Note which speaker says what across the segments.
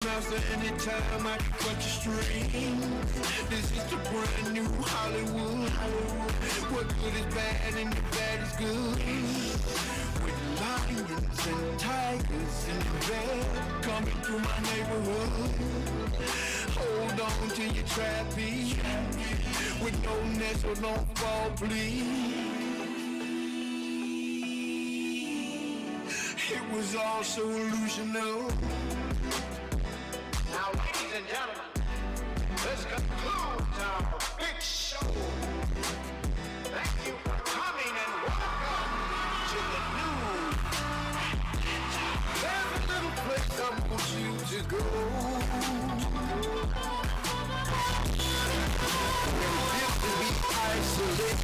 Speaker 1: master anytime I can cut your string. This is the brand new Hollywood. What good is bad and the bad is good. With lions and tigers in the bed coming through my neighborhood. Hold on to your trapeze. With no net so don't fall please. It was all so illusional. Now, ladies and gentlemen, this concludes our big show. Thank you for coming and welcome to the new. There's a little place I want you to go. Where you feel to be isolated.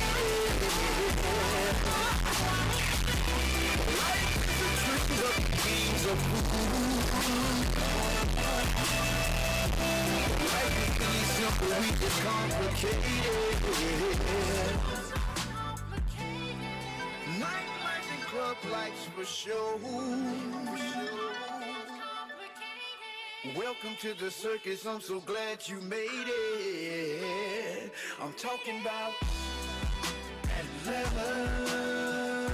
Speaker 1: Life is a dream of dreams of food. Life is really simple, we just complicated. Nightlife and club lights for show. Welcome to the circus, I'm so glad you made it. I'm talking about Atlanta.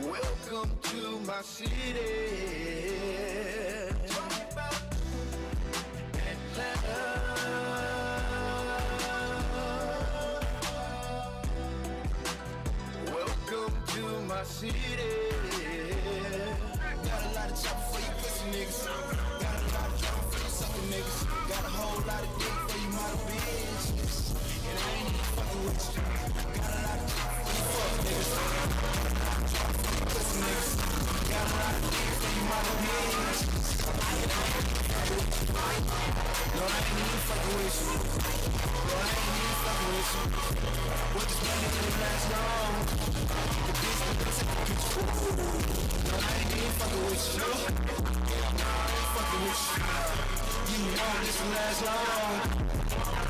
Speaker 1: Welcome to my city. Talking about Atlanta. Welcome to my city. Got a lot of chopper for you pussy niggas. Got a lot of chopper for you sucker niggas. Got a whole lot of dick for you model bitches. And I ain't even fucking with you. Got a lot of chopper for you fuck niggas. Niggas. Got a lot of dick for you model bitches. No, I ain't even fucking with you. No, I ain't even fucking with you. What this money didn't last long. The bitch been taking control. No, I ain't even fucking with you. No, I ain't fucking with you. You know this will last long.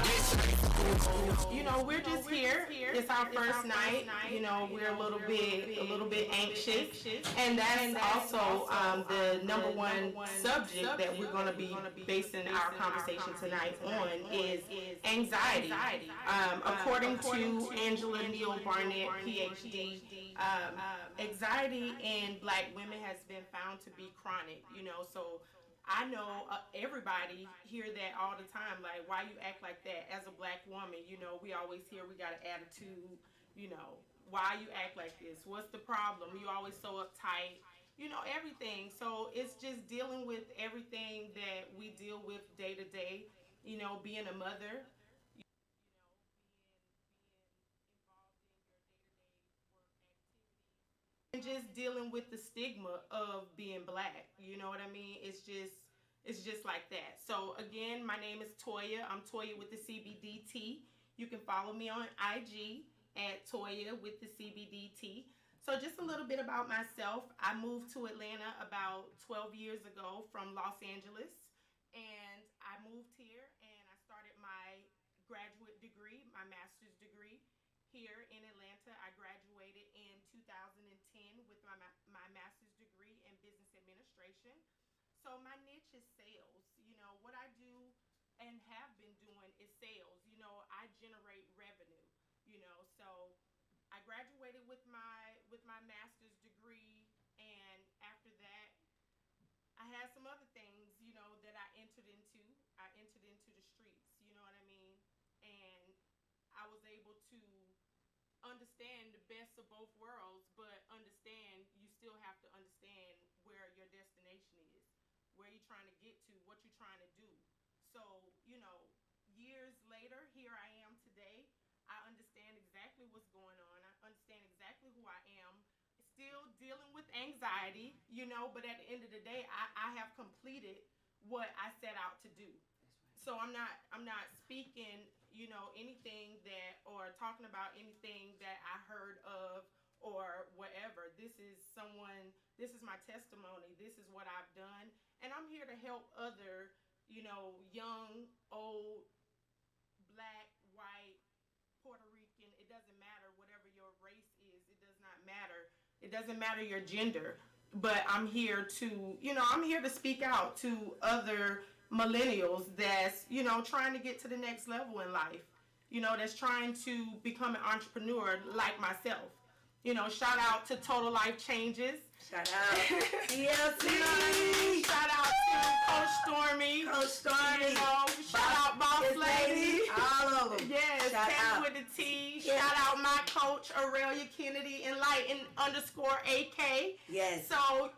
Speaker 1: Bitch, I ain't fucking with you.
Speaker 2: You know, we're just here. It's our first night. You know, we're a little bit anxious, and that's also the number one subject that we're going to be basing our conversation tonight on is anxiety. According to Angela Neal Barnett, PhD, anxiety in Black women has been found to be chronic. You know, so I know everybody hear that all the time, like, why you act like that as a Black woman? You know, we always hear we got an attitude, you know, why you act like this? What's the problem? You always so uptight, you know, everything. So it's just dealing with everything that we deal with day to day, you know, being a mother. And just dealing with the stigma of being Black, you know what I mean? It's just like that. So again, my name is Toya. I'm Toya with the CBDT. You can follow me on IG at Toya with the CBDT. So just a little bit about myself. I moved to Atlanta about 12 years ago from Los Angeles, and I moved here and I started my graduate degree, my master's degree here in Atlanta. I graduated in 2010 with my master's degree in business administration. So my niche is sales. You know, what I do and have been doing is sales. You know, I generate revenue, you know. So I graduated with my master's degree, and after that I had some other things, you know, that I entered into. I entered into the streets, you know what I mean? And I was able to understand the best of both worlds, but understand you still have to understand where your destination is, where you're trying to get to, what you're trying to do. So, you know, years later, here I am today. I understand exactly what's going on. I understand exactly who I am. Still dealing with anxiety, you know, but at the end of the day, I have completed what I set out to do. So I'm not speaking, you know, anything that or talking about anything that I heard of or whatever. This is my testimony. This is what I've done, and I'm here to help other, you know, young, old, Black, white, Puerto Rican, it doesn't matter whatever your race is. It does not matter. It doesn't matter your gender. but I'm here to, I'm here to speak out to other millennials that's, trying to get to the next level in life, that's trying to become an entrepreneur like myself. Shout out to Total Life Changes.
Speaker 3: Shout out TLC.
Speaker 2: Shout out to Coach Stormy.
Speaker 3: Coach Stormy.
Speaker 2: Shout out Boss Lady.
Speaker 3: All of them.
Speaker 2: Yes,
Speaker 3: Shout out
Speaker 2: with the T. Yeah. Shout out my coach, Aurelia Kennedy, Enlighten _ AK.
Speaker 3: Yes.
Speaker 2: So,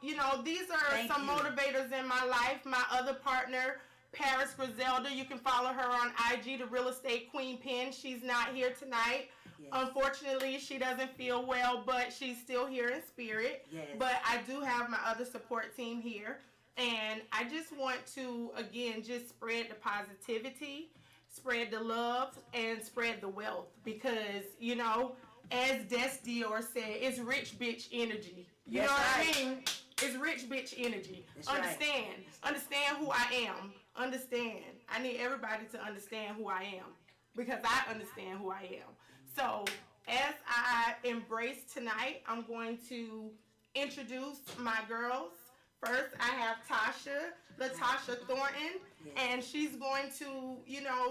Speaker 2: these are some motivators in my life. My other partner, Paris Griselda, you can follow her on IG, the Real Estate Queen Pin. She's not here tonight. Yes. Unfortunately, she doesn't feel well, but she's still here in spirit.
Speaker 3: Yes.
Speaker 2: But I do have my other support team here. And I just want to, again, just spread the positivity, spread the love, and spread the wealth. Because, as Des Dior said, it's rich bitch energy. You know what I mean? It's rich bitch energy.
Speaker 3: That's
Speaker 2: understand.
Speaker 3: Right.
Speaker 2: Understand who I am. Understand. I need everybody to understand who I am. Because I understand who I am. So, as I embrace tonight, I'm going to introduce my girls. First, I have Latasha Thornton, and she's going to,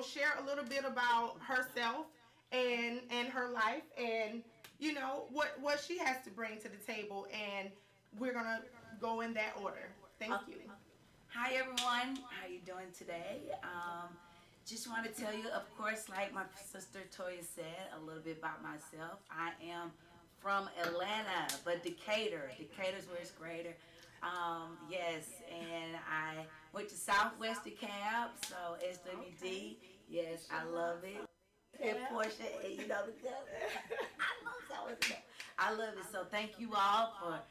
Speaker 2: share a little bit about herself and her life and, what she has to bring to the table. And we're going to go in that order. Thank you.
Speaker 3: Hi, everyone. How you doing today? Just want to tell you, of course, like my sister Toya said, a little bit about myself. I am from Atlanta, but Decatur. Decatur's where it's greater. Yes, and I went to Southwest DeKalb, so SWD. Yes, I love it. And Portia, and because I love Southwest. I love it. So thank you all for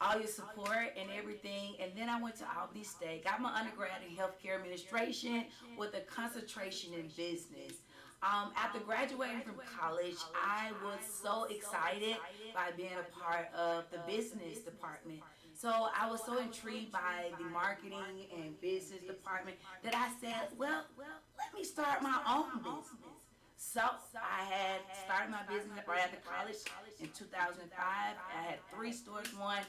Speaker 3: all your support and everything. And then I went to Albany State, got my undergrad in healthcare administration with a concentration in business. After graduating from college, I was so excited by being a part of the business department. So I was so intrigued by the marketing and business department that I said, well, let me start my own business. So I had started my business right after college in 2005. I had 3 stores, one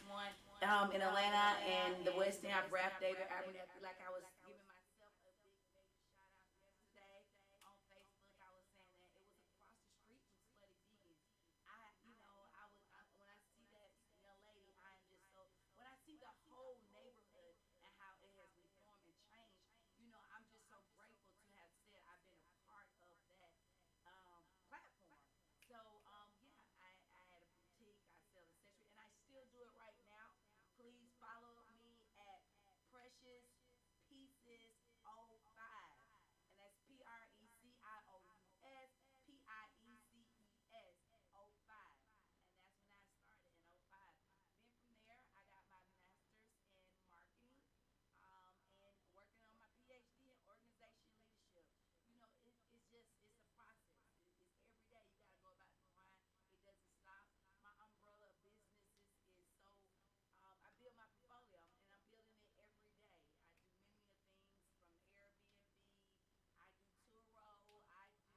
Speaker 3: in Atlanta and the West End, Ralph David, Abernathy. Like I was giving myself a big shout out yesterday on Facebook. I was saying that it was across the street from Slutty Vegans. When I see that young lady, I am just so, when I see the whole neighborhood and how it has reformed and changed, I'm just so grateful to have said I've been a part of that platform. So, I had a boutique, I sell accessories, and I still do it right now. Please follow me at Precious Pieces 05. And that's PRECIOUS 05. And that's when I started in 05. Then from there, I got my master's in marketing and working on my PhD in organization leadership. It's a process. It's every day. You got to go about the grind. It doesn't stop. My umbrella of businesses is so, I build my portfolio and I'm building it every day. I do many of things from Airbnb. I do Turo. I got my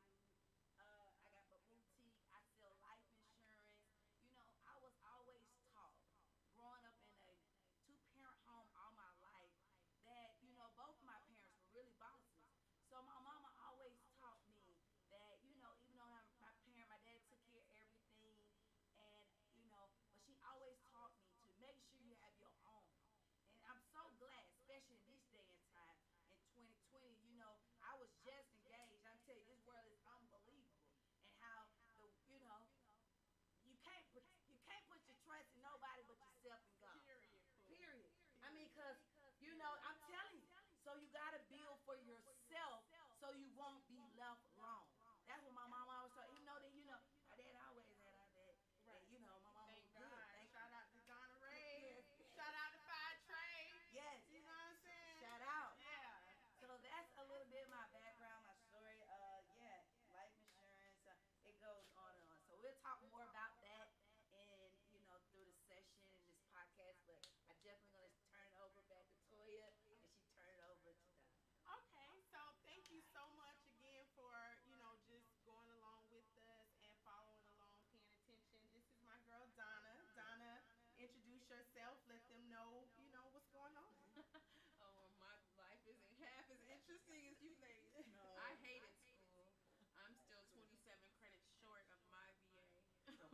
Speaker 3: boutique. I sell life insurance. I was always taught growing up in a 2-parent home all my life that, both my parents were really bosses. So my mama always taught me that, even though my dad took care of everything, and, but she always taught me to make sure you have your own. And I'm so glad, especially in this day and time, in 2020, I was just engaged. I'm telling you, this world is unbelievable. And how you can't put your trust in nobody but yourself and God. Period. I mean, because, I'm telling you. So you got to build for yourself so you won't be left alone. That's what my mom always told. Even though that, my dad always had our dad. Right. That, my mama was good.
Speaker 2: Shout out to Donna Ray. Yes. Shout out to Five Trey.
Speaker 3: Yes.
Speaker 2: You know what I'm saying?
Speaker 3: Shout out.
Speaker 2: Yeah.
Speaker 3: So that's a little bit of my background, my story. Life insurance. It goes on and on. So we'll talk more about that in, through the session in this podcast. But I'm definitely going to turn it over back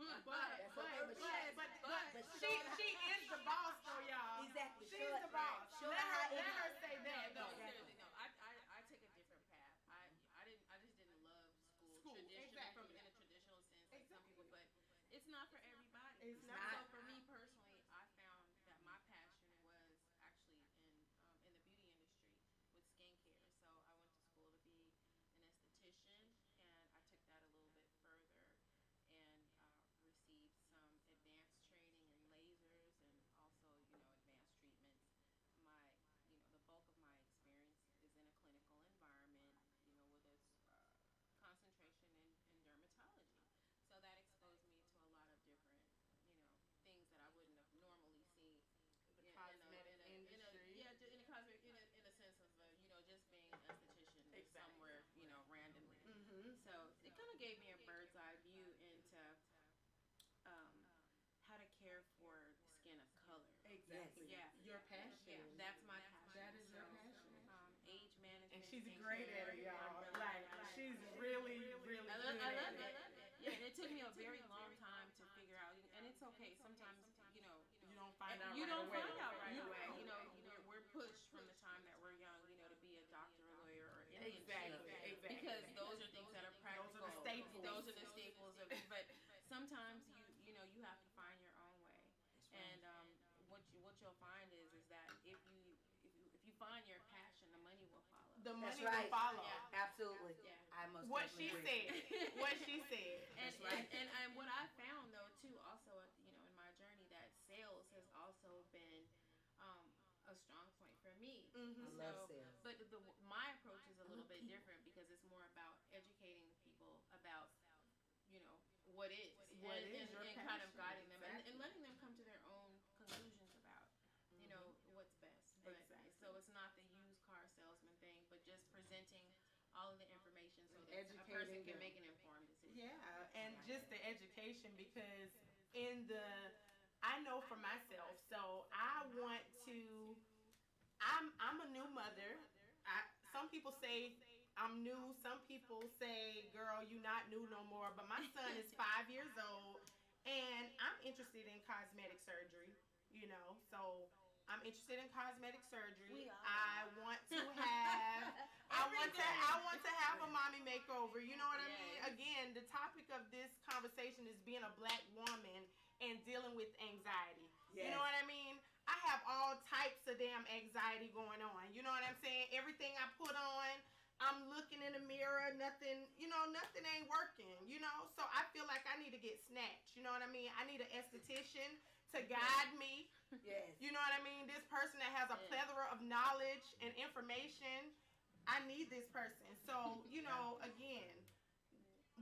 Speaker 3: But
Speaker 2: she is the boss though, y'all.
Speaker 3: exactly.
Speaker 2: She's the boss.
Speaker 3: Show
Speaker 2: Let
Speaker 3: her how
Speaker 2: her,
Speaker 3: it
Speaker 2: let her
Speaker 3: is.
Speaker 2: say that.
Speaker 4: No,
Speaker 2: though.
Speaker 4: seriously, no. I take a different path. I just didn't love school,
Speaker 2: Exactly.
Speaker 4: in a traditional sense, like some
Speaker 2: Exactly.
Speaker 4: people, but it's not for everybody.
Speaker 2: It's
Speaker 4: So
Speaker 2: not.
Speaker 4: for me personally, I found that my passion was actually in the beauty industry with skincare. So I went to school to be an esthetician, and I took that a little bit further and received some advanced training in lasers and also, advanced treatments. My, the bulk of my experience is in a clinical environment, with a concentration in dermatology. So that exposed me to a lot of different, things that I wouldn't have normally seen
Speaker 2: The cosmetic industry.
Speaker 4: in a cosmetic, in a sense of, just being an esthetician somewhere, randomly.
Speaker 2: Mm-hmm.
Speaker 4: So it kind of gave me a bird's eye view into um, how to care for skin of color.
Speaker 2: Exactly.
Speaker 4: Yeah.
Speaker 2: Your passion.
Speaker 4: Yeah, that's my passion.
Speaker 2: That is your passion.
Speaker 4: Age management.
Speaker 2: And she's
Speaker 4: skincare,
Speaker 2: great at it, y'all. Like, she's really, really
Speaker 4: I
Speaker 2: good
Speaker 4: love
Speaker 2: at
Speaker 4: it.
Speaker 2: it.
Speaker 4: Yeah, and it took me a very long time to figure out, and it's okay. Sometimes,
Speaker 2: You don't find out
Speaker 4: you
Speaker 2: right
Speaker 4: don't
Speaker 2: away.
Speaker 4: find out right away. We're pushed from the time that we're young, to be a doctor, a lawyer, or Indian
Speaker 2: Exactly.
Speaker 4: chief,
Speaker 2: Exactly.
Speaker 4: because those are things that are practical.
Speaker 2: Those are the staples.
Speaker 4: Those are the staples of it. But sometimes you have to find your own way. And what you'll find is that if you find your passion, the money will follow.
Speaker 2: The
Speaker 3: That's
Speaker 2: money
Speaker 3: right.
Speaker 2: will follow.
Speaker 3: Yeah. Absolutely.
Speaker 4: Yeah.
Speaker 3: I most
Speaker 2: What she
Speaker 3: definitely agree.
Speaker 2: said. What she said.
Speaker 4: And,
Speaker 3: right.
Speaker 4: and what I found though too, also in my journey, that sales has also been a strong point for me.
Speaker 2: Mm-hmm.
Speaker 3: I love sales.
Speaker 4: But my approach is a little bit different because it's more about educating people about what is
Speaker 2: What is your
Speaker 4: and kind of
Speaker 2: passion.
Speaker 4: guiding them
Speaker 2: Exactly.
Speaker 4: and letting them come to their own conclusions about what's best. But
Speaker 2: Exactly.
Speaker 4: so it's not the used car salesman thing, but just presenting all of the information so that a person
Speaker 2: Educating
Speaker 4: can
Speaker 2: them.
Speaker 4: make an informed decision.
Speaker 2: Yeah, and just the education, because I know for myself, so I'm a new mother. Some people say I'm new. Some people say, girl, you not new no more. But my son is 5 years old, and I'm interested in cosmetic surgery, so I'm interested in cosmetic surgery. I want to have I want to have a mommy makeover. You know what I mean? Again, the topic of this conversation is being a black woman and dealing with anxiety.
Speaker 3: Yes.
Speaker 2: You know what I mean? I have all types of damn anxiety going on. You know what I'm saying? Everything I put on, I'm looking in the mirror, nothing ain't working, So I feel like I need to get snatched. You know what I mean? I need an esthetician to guide me.
Speaker 3: Yes.
Speaker 2: You know what I mean? This person that has a plethora of knowledge and information. I need this person. So, again,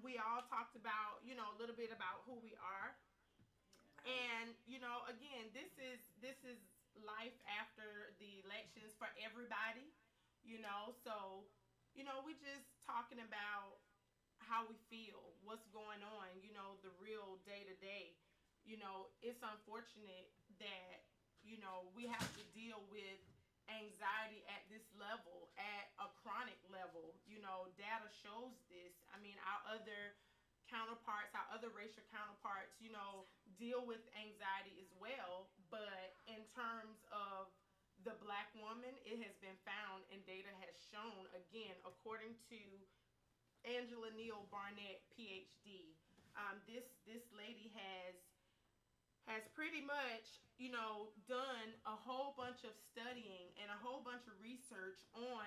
Speaker 2: we all talked about, a little bit about who we are. And, again, this is life after the elections for everybody, so, we're just talking about how we feel, what's going on, the real day to day. It's unfortunate that, we have to deal with anxiety at this level, at a chronic level. Data shows this. I mean, our other counterparts, our other racial counterparts, deal with anxiety as well. But in terms of the black woman, it has been found and data has shown, again, according to Angela Neal Barnett, PhD, this lady has pretty much, done a whole bunch of studying and a whole bunch of research on,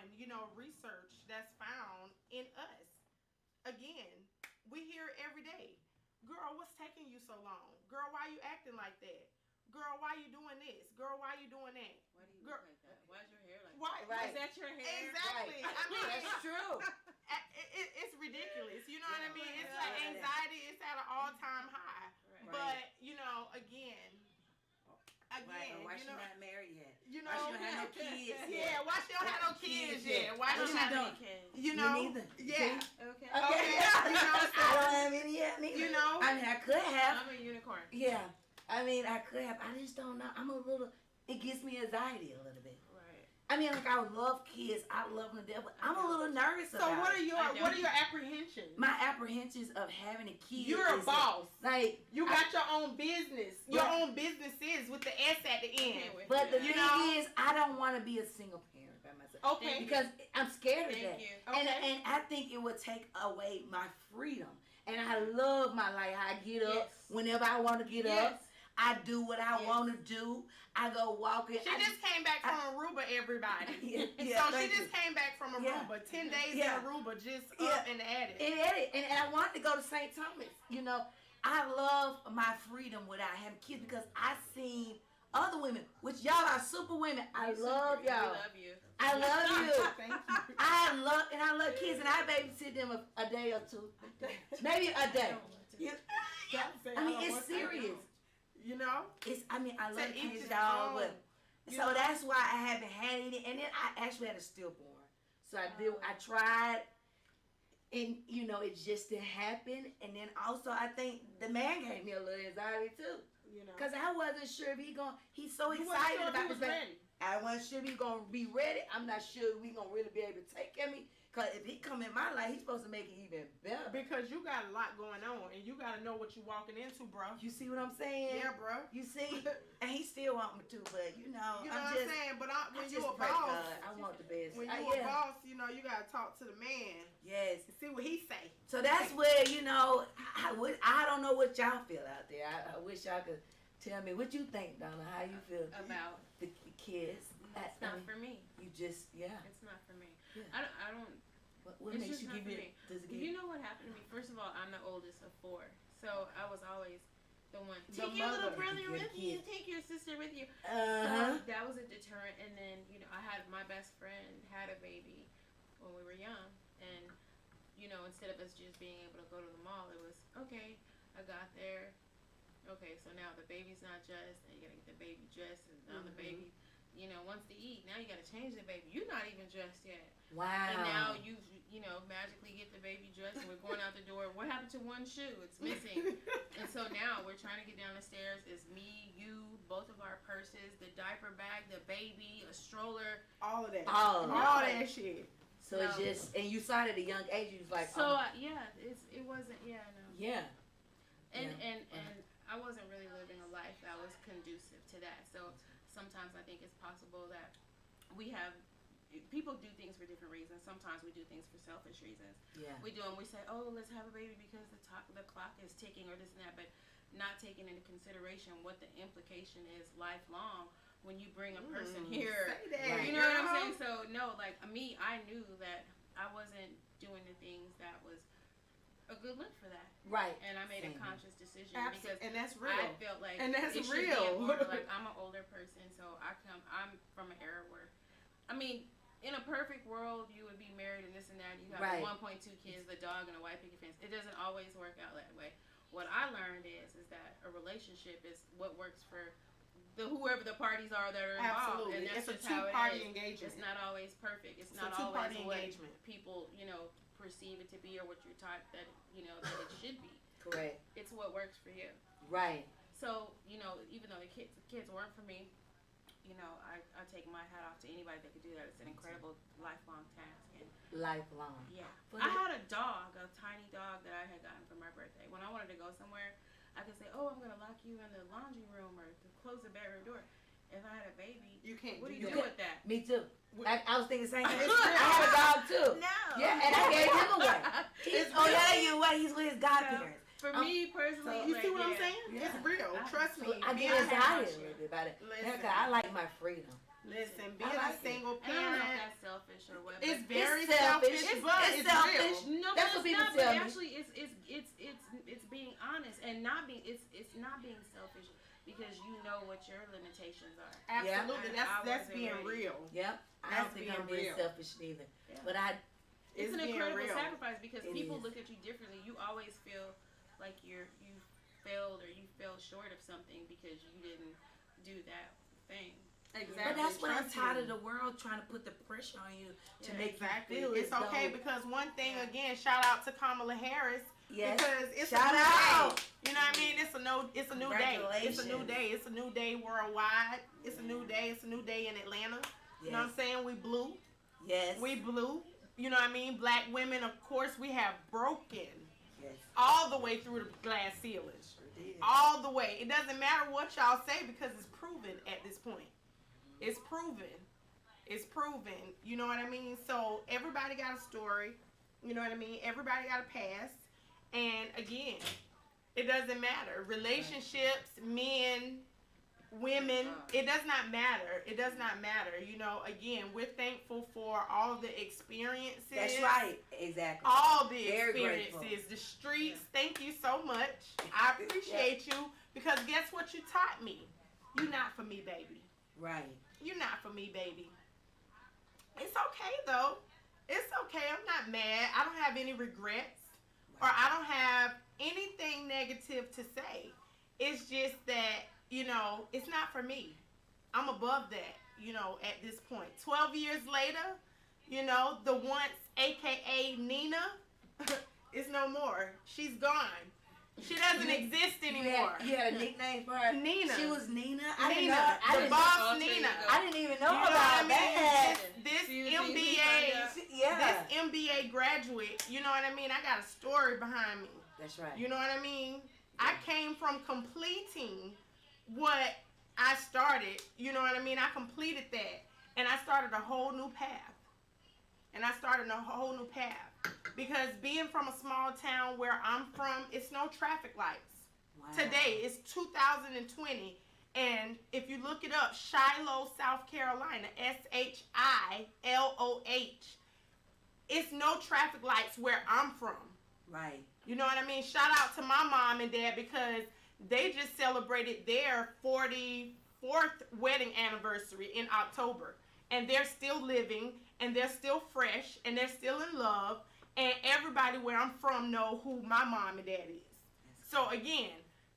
Speaker 2: research that's found in us. Again, we hear it every day. Girl, what's taking you so long? Girl, why you acting like that? Girl, why you doing this? Girl, why you doing that?
Speaker 4: Why do you look like that? Why is your hair like that?
Speaker 2: Right.
Speaker 4: Is that your hair?
Speaker 2: Exactly.
Speaker 3: Right.
Speaker 2: I mean,
Speaker 3: That's true.
Speaker 2: it's ridiculous. You know what I mean? It's
Speaker 3: Yeah.
Speaker 2: like anxiety is at an all-time high.
Speaker 4: Right.
Speaker 2: But, again,
Speaker 3: Right. Or why she not married yet?
Speaker 2: You
Speaker 3: Why she
Speaker 2: know,
Speaker 3: don't have no kids yet?
Speaker 2: yeah, why she don't have no kids yet? Why
Speaker 3: I
Speaker 2: don't
Speaker 3: don't
Speaker 2: have
Speaker 3: have
Speaker 2: any
Speaker 4: kids.
Speaker 2: You
Speaker 3: Me
Speaker 2: know?
Speaker 3: neither.
Speaker 2: Yeah.
Speaker 3: See?
Speaker 4: Okay.
Speaker 2: Okay.
Speaker 3: I don't have any yet neither. I mean, I could have.
Speaker 4: I'm a unicorn.
Speaker 3: Yeah. I mean, I could have. I just don't know. I'm a little. It gives me anxiety a little bit.
Speaker 4: Right.
Speaker 3: I mean, like, I love kids. I love them to death, but I'm a little nervous
Speaker 2: So
Speaker 3: about
Speaker 2: what
Speaker 3: it.
Speaker 2: are your apprehensions?
Speaker 3: My apprehensions of having a kid.
Speaker 2: You're a
Speaker 3: is
Speaker 2: boss.
Speaker 3: Like,
Speaker 2: You got your own business. Your
Speaker 3: Right.
Speaker 2: own businesses with the S at the end.
Speaker 3: but the
Speaker 2: You
Speaker 3: thing
Speaker 2: know?
Speaker 3: is, I don't want to be a single parent by myself.
Speaker 2: Okay.
Speaker 3: Because I'm scared of that.
Speaker 4: Thank you.
Speaker 3: And,
Speaker 2: Okay.
Speaker 3: and I think it would take away my freedom. And I love my life. I get up
Speaker 2: Yes.
Speaker 3: whenever I want to get
Speaker 2: Yes.
Speaker 3: up. I do what I
Speaker 2: Yes.
Speaker 3: want to do. I go walking.
Speaker 2: She just came back from Aruba, everybody.
Speaker 3: Yeah,
Speaker 2: So she
Speaker 3: thank
Speaker 2: just
Speaker 3: you.
Speaker 2: came back from
Speaker 3: Yeah.
Speaker 2: Aruba. 10 days
Speaker 3: Yeah.
Speaker 2: in Aruba, just
Speaker 3: Yeah.
Speaker 2: up and at it.
Speaker 3: And I wanted to go to St. Thomas. You know, I love my freedom without having kids because I seen other women, which y'all are super women. I love
Speaker 4: We
Speaker 3: y'all.
Speaker 4: love you.
Speaker 3: I love you.
Speaker 2: Thank you.
Speaker 3: I love kids, and I babysit them a day or two, maybe a day. You- I mean, it's serious.
Speaker 2: You know?
Speaker 3: I love
Speaker 2: each
Speaker 3: kids,
Speaker 2: his
Speaker 3: y'all,
Speaker 2: own.
Speaker 3: but
Speaker 2: You
Speaker 3: so
Speaker 2: know?
Speaker 3: that's why I haven't had any. And then I actually had a stillborn, so I tried, and it just didn't happen. And then also I think the man gave me a little anxiety too,
Speaker 2: You know.
Speaker 3: cause I wasn't sure if he's so
Speaker 2: You wasn't
Speaker 3: excited
Speaker 2: sure if
Speaker 3: about
Speaker 2: he
Speaker 3: this
Speaker 2: was
Speaker 3: baby.
Speaker 2: ready.
Speaker 3: I wasn't sure if he gonna be ready. I'm not sure we gonna really be able to take care of me. Cause if he come in my life, he's supposed to make it even better.
Speaker 2: Because you got a lot going on, and you got to know what you're walking into, bro.
Speaker 3: You see what I'm saying?
Speaker 2: Yeah, bro.
Speaker 3: You see? And he still want me to, but
Speaker 2: You know
Speaker 3: I'm
Speaker 2: what
Speaker 3: just,
Speaker 2: I'm saying? But when
Speaker 3: I
Speaker 2: you
Speaker 3: just
Speaker 2: a
Speaker 3: pray
Speaker 2: boss,
Speaker 3: God. I want the best.
Speaker 2: when you a
Speaker 3: Yeah.
Speaker 2: boss, you got to talk to the man
Speaker 3: Yes.
Speaker 2: and see what he say.
Speaker 3: So that's where, I don't know what y'all feel out there. I wish y'all could tell me what you think, Donna, how you feel
Speaker 4: About
Speaker 3: the kids.
Speaker 4: it's not for me.
Speaker 3: You just,
Speaker 4: It's not for me.
Speaker 3: Yeah.
Speaker 4: I don't.
Speaker 3: What
Speaker 4: It's
Speaker 3: makes
Speaker 4: just
Speaker 3: you
Speaker 4: not
Speaker 3: give
Speaker 4: for
Speaker 3: it?
Speaker 4: me.
Speaker 3: Does it give
Speaker 4: You know what happened to me? First of all, I'm the oldest of 4, so I was always the one.
Speaker 2: The
Speaker 4: Take your little
Speaker 2: mother.
Speaker 4: brother
Speaker 3: Your
Speaker 4: with you.
Speaker 3: kid.
Speaker 4: Take your sister with you.
Speaker 3: Uh-huh.
Speaker 4: So that was a deterrent. And then I had my best friend had a baby when we were young, and instead of us just being able to go to the mall, it was okay. I got there. Okay, so now the baby's not dressed, and you gotta get the baby dressed, and now the baby, wants to eat. Now you gotta change the baby. You're not even dressed yet.
Speaker 3: Wow.
Speaker 4: And now you magically get the baby dressed and we're going out the door. What happened to one shoe? It's missing. And so now we're trying to get down the stairs. It's me, you, both of our purses, the diaper bag, the baby, a stroller.
Speaker 2: All of that.
Speaker 3: All
Speaker 2: that shit.
Speaker 3: So it's
Speaker 4: No.
Speaker 3: just, and you saw it at a young age, you was like,
Speaker 4: So it wasn't. Yeah, no.
Speaker 3: yeah.
Speaker 4: And
Speaker 3: Yeah.
Speaker 4: and I wasn't really living a life that was conducive to that. So sometimes I think it's possible that people do things for different reasons. Sometimes we do things for selfish reasons.
Speaker 3: Yeah.
Speaker 4: We do, and we say, oh, let's have a baby because the clock is ticking or this and that, but not taking into consideration what the implication is lifelong when you bring a person here.
Speaker 2: Say that,
Speaker 3: Right.
Speaker 4: You know what I'm
Speaker 2: girl.
Speaker 4: saying? So no, like me, I knew that I wasn't doing the things that was a good look for that,
Speaker 3: Right.
Speaker 4: and I made
Speaker 3: Same.
Speaker 4: a conscious decision because
Speaker 2: And that's real.
Speaker 4: I felt like
Speaker 2: And that's
Speaker 4: it should be
Speaker 2: real.
Speaker 4: important. Like I'm an older person, so I'm from an era where, I mean, in a perfect world, you would be married and this and that. And you have
Speaker 3: Right.
Speaker 4: 1.2 kids, the dog, and a white picket fence. It doesn't always work out that way. What I learned is that a relationship is what works for whoever the parties are that are involved,
Speaker 2: Absolutely.
Speaker 4: and that's
Speaker 2: It's a
Speaker 4: just how it
Speaker 2: two-party
Speaker 4: is.
Speaker 2: engagement.
Speaker 4: It's not always perfect. It's
Speaker 2: It's
Speaker 4: not
Speaker 2: a two-party
Speaker 4: always what
Speaker 2: engagement.
Speaker 4: people perceive it to be or what you're taught that that it should be.
Speaker 3: Correct.
Speaker 4: It's what works for you.
Speaker 3: Right.
Speaker 4: So, even though the kids weren't for me, I take my hat off to anybody that could do that. It's an incredible lifelong task. And
Speaker 3: Lifelong.
Speaker 4: yeah.
Speaker 3: But
Speaker 4: I
Speaker 3: it-
Speaker 4: had a tiny dog that I had gotten for my birthday. When I wanted to go somewhere, I could say, oh, I'm going to lock you in the laundry room or to close the bedroom door. If I had a baby,
Speaker 2: You can't
Speaker 4: what do
Speaker 2: do
Speaker 4: you
Speaker 2: that.
Speaker 4: do with that?
Speaker 3: Me too.
Speaker 2: Wh-
Speaker 3: I was thinking the same thing.
Speaker 2: It's
Speaker 3: I had a dog too.
Speaker 4: No.
Speaker 3: Yeah, and I gave him away.
Speaker 2: It's
Speaker 3: Oh
Speaker 2: real.
Speaker 3: yeah, you what? He's with his godparents.
Speaker 4: For me personally,
Speaker 2: You
Speaker 4: like,
Speaker 2: see what I'm
Speaker 4: yeah.
Speaker 2: saying?
Speaker 3: Yeah.
Speaker 2: It's real. Trust me.
Speaker 3: I
Speaker 2: Being
Speaker 3: get
Speaker 2: a-
Speaker 3: excited a little bit about it.
Speaker 2: Listen.
Speaker 3: Because I like my freedom.
Speaker 2: Listen,
Speaker 3: I
Speaker 2: being
Speaker 3: like
Speaker 2: a
Speaker 3: it.
Speaker 2: single
Speaker 4: And I don't know if
Speaker 2: parent,
Speaker 4: that's selfish or what.
Speaker 2: it's
Speaker 4: but
Speaker 2: very
Speaker 3: It's selfish.
Speaker 2: selfish, but
Speaker 3: It's
Speaker 2: it's
Speaker 3: selfish.
Speaker 2: real.
Speaker 4: No,
Speaker 3: That's
Speaker 4: but
Speaker 3: what
Speaker 4: it's
Speaker 3: people
Speaker 4: not.
Speaker 3: tell
Speaker 4: But
Speaker 3: me.
Speaker 4: actually, it's being honest and not being. It's not being selfish because you know what your limitations are.
Speaker 2: Absolutely.
Speaker 4: Yeah. I
Speaker 2: That's
Speaker 4: wasn't
Speaker 2: being
Speaker 4: ready.
Speaker 2: real.
Speaker 3: Yep. I
Speaker 2: That's
Speaker 3: don't think I'm
Speaker 2: being
Speaker 3: being
Speaker 2: real.
Speaker 3: selfish neither.
Speaker 4: Yeah.
Speaker 3: But I
Speaker 4: It's an
Speaker 2: being
Speaker 4: incredible
Speaker 2: real.
Speaker 4: sacrifice because
Speaker 3: It
Speaker 4: people
Speaker 3: is.
Speaker 4: look at you differently. You always feel like you failed or you fell short of something because you didn't do that thing.
Speaker 2: Exactly.
Speaker 3: But that's what I'm
Speaker 2: Trust
Speaker 3: tired
Speaker 2: me.
Speaker 3: of the world trying to put the pressure on you to
Speaker 4: Yeah,
Speaker 3: make
Speaker 2: Exactly.
Speaker 3: you feel
Speaker 2: It's
Speaker 3: as
Speaker 2: okay
Speaker 3: though,
Speaker 2: because one thing
Speaker 4: Yeah.
Speaker 2: again, shout out to Kamala Harris.
Speaker 3: yes.
Speaker 2: Because it's
Speaker 3: Shout
Speaker 2: a new
Speaker 3: out.
Speaker 2: day. You know what I mean? It's a new day. It's a new day.
Speaker 3: Congratulations.
Speaker 2: It's a new day worldwide. It's a new day. It's a new day in Atlanta. You know what I'm saying? We blue.
Speaker 3: Yes.
Speaker 2: We blue. You know what I mean? Black women, of course, we have broken
Speaker 3: Yes.
Speaker 2: all the way through the glass ceiling.
Speaker 3: Sure did.
Speaker 2: All the way. It doesn't matter what y'all say because it's proven at this point. It's proven. It's proven. You know what I mean? So everybody got a story. You know what I mean? Everybody got a past. And again, it doesn't matter. Relationships, men, women, it does not matter. It does not matter. You know, again, we're thankful for all the experiences.
Speaker 3: That's right. Exactly.
Speaker 2: All the
Speaker 3: Very
Speaker 2: experiences.
Speaker 3: grateful.
Speaker 2: The streets, thank you so much. I appreciate you because guess what you taught me? You're not for me, baby.
Speaker 3: Right.
Speaker 2: You're not for me, baby. It's okay, though. It's okay. I'm not mad. I don't have any regrets. Or I don't have anything negative to say. It's just that, you know, it's not for me. I'm above that, you know, at this point. 12 years later, you know, the once AKA Nina is no more. She's gone. She doesn't exist anymore.
Speaker 3: You had a nickname for her?
Speaker 2: Nina.
Speaker 3: She was Nina?
Speaker 2: Nina. The boss Nina.
Speaker 3: I didn't even know
Speaker 2: You know
Speaker 3: about
Speaker 2: what I mean?
Speaker 3: that.
Speaker 2: This
Speaker 4: She was
Speaker 2: MBA,
Speaker 3: Yeah.
Speaker 2: this MBA graduate, you know what I mean? I got a story behind me.
Speaker 3: That's right.
Speaker 2: You know what I mean? I came from completing what I started. You know what I mean? I completed that. And I started a whole new path. Because being from a small town where I'm from, it's no traffic lights.
Speaker 3: Wow.
Speaker 2: Today, it's 2020. And if you look it up, Shiloh, South Carolina, Shiloh, it's no traffic lights where I'm from.
Speaker 3: Right.
Speaker 2: You know what I mean? Shout out to my mom and dad because they just celebrated their 44th wedding anniversary in October. And they're still living, and they're still fresh, and they're still in love. And everybody where I'm from know who my mom and dad is. So again,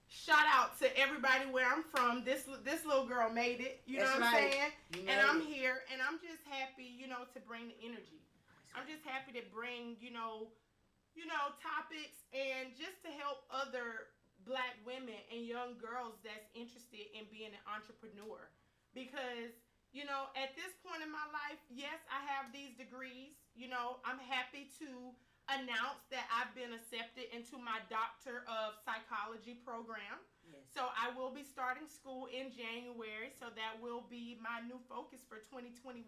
Speaker 2: shout out to everybody where I'm from. This little girl made it. You know
Speaker 3: That's
Speaker 2: what I'm
Speaker 3: right.
Speaker 2: saying?
Speaker 3: You
Speaker 2: And
Speaker 3: made
Speaker 2: I'm
Speaker 3: it.
Speaker 2: here, and I'm just happy, you know, to bring the energy. I'm just happy to bring, you know, topics and just to help other black women and young girls that's interested in being an entrepreneur. Because, you know, at this point in my life, yes, I have these degrees. You know, I'm happy to announce that I've been accepted into my Doctor of Psychology program.
Speaker 3: Yes.
Speaker 2: So I will be starting school in January. So that will be my new focus for 2021.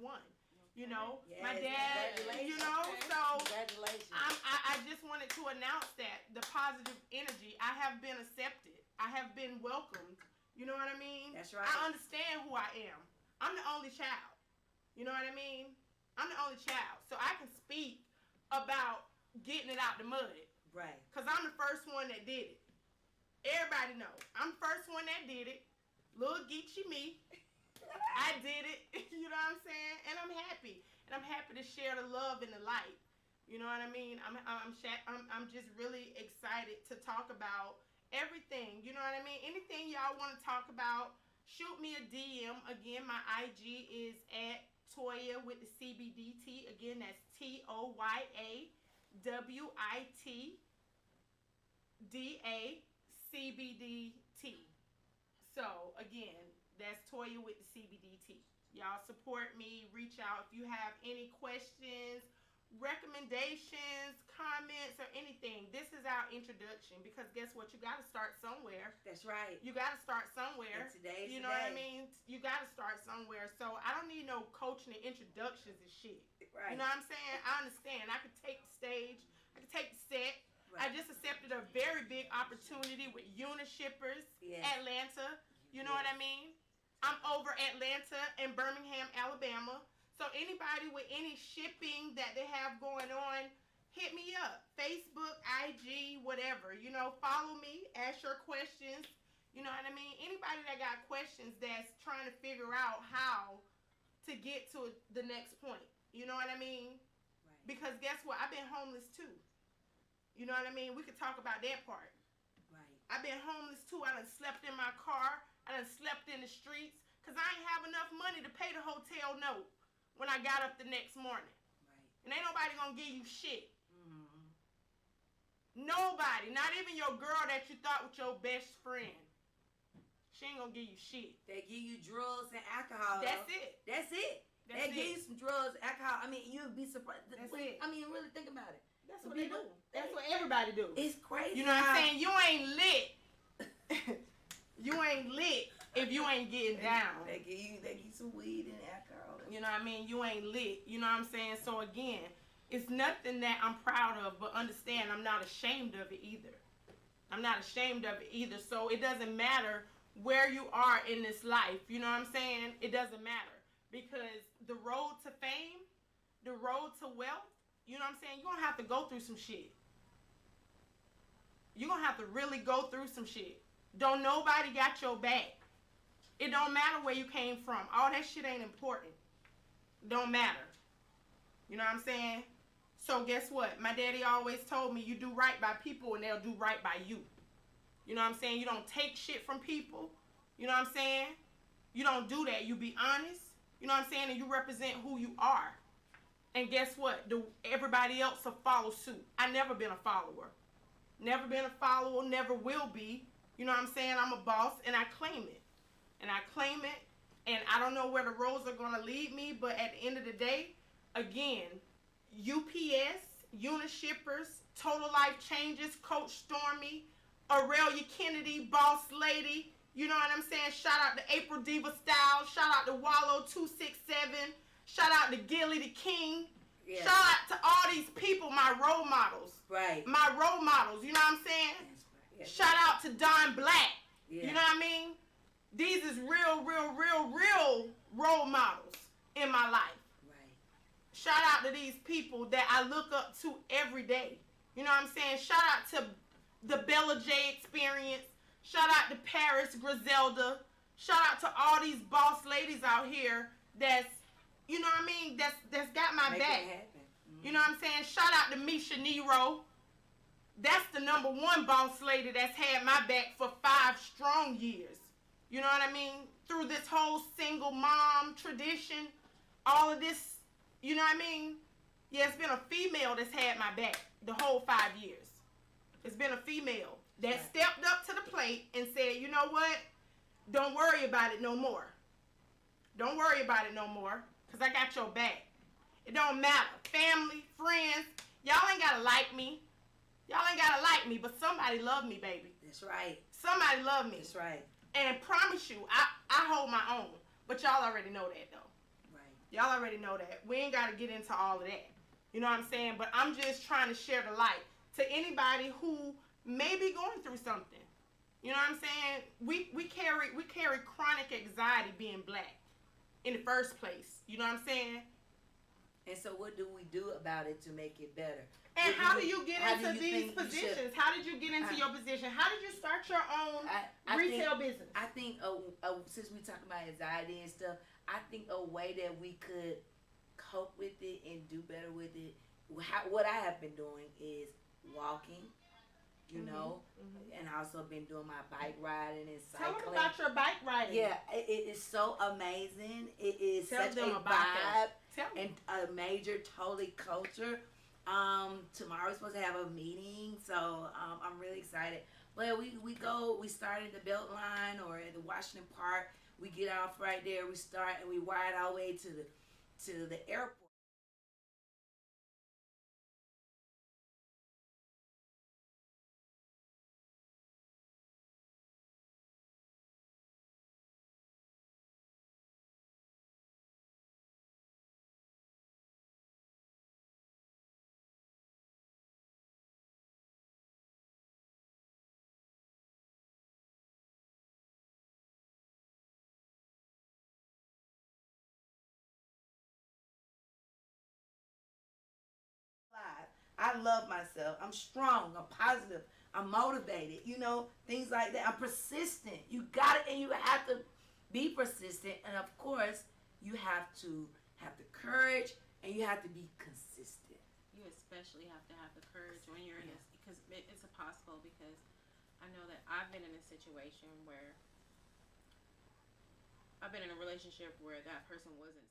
Speaker 2: You know,
Speaker 3: Yes,
Speaker 2: my dad, you know, so
Speaker 3: Congratulations.
Speaker 2: I just wanted to announce that the positive energy. I have been accepted. I have been welcomed. You know what I mean?
Speaker 3: That's right.
Speaker 2: I understand who I am. I'm the only child. You know what I mean? I'm the only child. So I can speak about getting it out the mud.
Speaker 3: Right.
Speaker 2: Because I'm the first one that did it. Everybody know. I'm the first one that did it. Little geeky me. I did it. You know what I'm saying? And I'm happy. And I'm happy to share the love and the light. You know what I mean? I'm just really excited to talk about everything. You know what I mean? Anything y'all want to talk about, shoot me a DM. Again, my IG is at Toya with the CBDT. Again, that's ToyawitDACBDT. So, again, that's Toya with the CBDT. Y'all support me. Reach out if you have any questions, recommendations, comments, or anything. This is our introduction because guess what? You got to start somewhere.
Speaker 3: That's right.
Speaker 2: You got to start somewhere.
Speaker 3: And today's
Speaker 2: you know
Speaker 3: the
Speaker 2: what I
Speaker 3: day.
Speaker 2: mean? You got to start somewhere. So I don't need no coaching and introductions and shit.
Speaker 3: Right.
Speaker 2: You know what I'm saying? I understand. I could take the stage. I could take the set.
Speaker 3: Right.
Speaker 2: I just accepted a very big opportunity with Unishippers,
Speaker 3: Yes.
Speaker 2: Atlanta. You know what I mean? I'm over Atlanta and Birmingham, Alabama. So anybody with any shipping that they have going on, hit me up. Facebook, IG, whatever. You know, follow me. Ask your questions. You know what I mean? Anybody that got questions that's trying to figure out how to get to the next point. You know what I mean?
Speaker 3: Right.
Speaker 2: Because guess what? I've been homeless too. You know what I mean? We could talk about that part.
Speaker 3: Right.
Speaker 2: I've been homeless too. I done slept in my car. I done slept in the streets because I ain't have enough money to pay the hotel note when I got up the next morning.
Speaker 3: Right.
Speaker 2: And ain't nobody gonna give you shit.
Speaker 3: Mm-hmm.
Speaker 2: Nobody. Not even your girl that you thought was your best friend. She ain't gonna give you shit.
Speaker 3: They give you drugs and alcohol.
Speaker 2: That's it.
Speaker 3: That's it.
Speaker 2: That's
Speaker 3: they give you some drugs, alcohol. I mean, you'd be surprised.
Speaker 2: That's it.
Speaker 3: I mean, really think about it.
Speaker 2: That's what they do. That's what everybody do.
Speaker 3: It's crazy.
Speaker 2: You know what I'm saying? You ain't lit. You ain't lit if you ain't getting down.
Speaker 3: They give you some weed and alcohol.
Speaker 2: You know what I mean? You ain't lit. You know what I'm saying? So again, it's nothing that I'm proud of, but understand I'm not ashamed of it either. I'm not ashamed of it either. So it doesn't matter where you are in this life. You know what I'm saying? It doesn't matter. Because the road to fame, the road to wealth, you know what I'm saying? You're going to have to go through some shit. You're going to have to really go through some shit. Don't nobody got your back. It don't matter where you came from. All that shit ain't important. Don't matter. You know what I'm saying? So guess what? My daddy always told me you do right by people and they'll do right by you. You know what I'm saying? You don't take shit from people. You know what I'm saying? You don't do that. You be honest. You know what I'm saying? And you represent who you are. And guess what? Everybody else will follow suit. I never been a follower. Never been a follower. Never will be. You know what I'm saying? I'm a boss and I claim it. And I claim it. And I don't know where the roads are going to lead me. But at the end of the day, again, UPS, Unishippers, Total Life Changes, Coach Stormy, Aurelia Kennedy, Boss Lady. You know what I'm saying? Shout out to April Diva Styles. Shout out to Wallow 267. Shout out to Gilly the King. Yeah. Shout out to all these people, my role models.
Speaker 3: Right.
Speaker 2: My role models. You know what I'm saying? Right. Yeah. Shout out to Don Black. Yeah. You know what I mean? These is real role models in my life.
Speaker 3: Right.
Speaker 2: Shout out to these people that I look up to every day. You know what I'm saying? Shout out to the Bella J Experience. Shout out to Paris Griselda. Shout out to all these boss ladies out here that's, you know what I mean, that's got my back. Mm-hmm. You know what I'm saying? Shout out to Misha Nero. That's the #1 boss lady that's had my back for 5 strong years. You know what I mean? Through this whole single mom tradition, all of this, you know what I mean? Yeah, it's been a female that's had my back the whole 5 years. It's been a female that stepped up to the plate and said, you know what? Don't worry about it no more. Don't worry about it no more, because I got your back. It don't matter. Family, friends, y'all ain't got to like me. Y'all ain't got to like me, but somebody love me, baby.
Speaker 3: That's right.
Speaker 2: Somebody love me.
Speaker 3: That's right.
Speaker 2: And promise you, I hold my own. But y'all already know that, though.
Speaker 3: Right.
Speaker 2: Y'all already know that. We ain't got to get into all of that. You know what I'm saying? But I'm just trying to share the light to anybody who may be going through something. You know what I'm saying? We carry chronic anxiety being black in the first place. You know what I'm saying?
Speaker 3: And so what do we do about it to make it better?
Speaker 2: And how do you get into these positions? How did you get into your position? How did you start your own retail business?
Speaker 3: I think since we talking about anxiety and stuff, I think a way that we could cope with it and do better with it, what I have been doing is walking. You know, and I also been doing my bike riding and cycling.
Speaker 2: Tell them about your bike riding.
Speaker 3: Yeah, it is so amazing. It is such a vibe and a major totally culture. Tomorrow we're supposed to have a meeting, so I'm really excited. But we start at the Beltline or at the Washington Park. We get off right there. We start and we ride our way to the airport. I love myself. I'm strong. I'm positive. I'm motivated. You know, things like that. I'm persistent. You got it, and you have to be persistent. And of course, you have to have the courage, and you have to be consistent.
Speaker 4: You especially have to have the courage when you're in this, because it's impossible. Because I know that I've been in a situation where I've been in a relationship where that person wasn't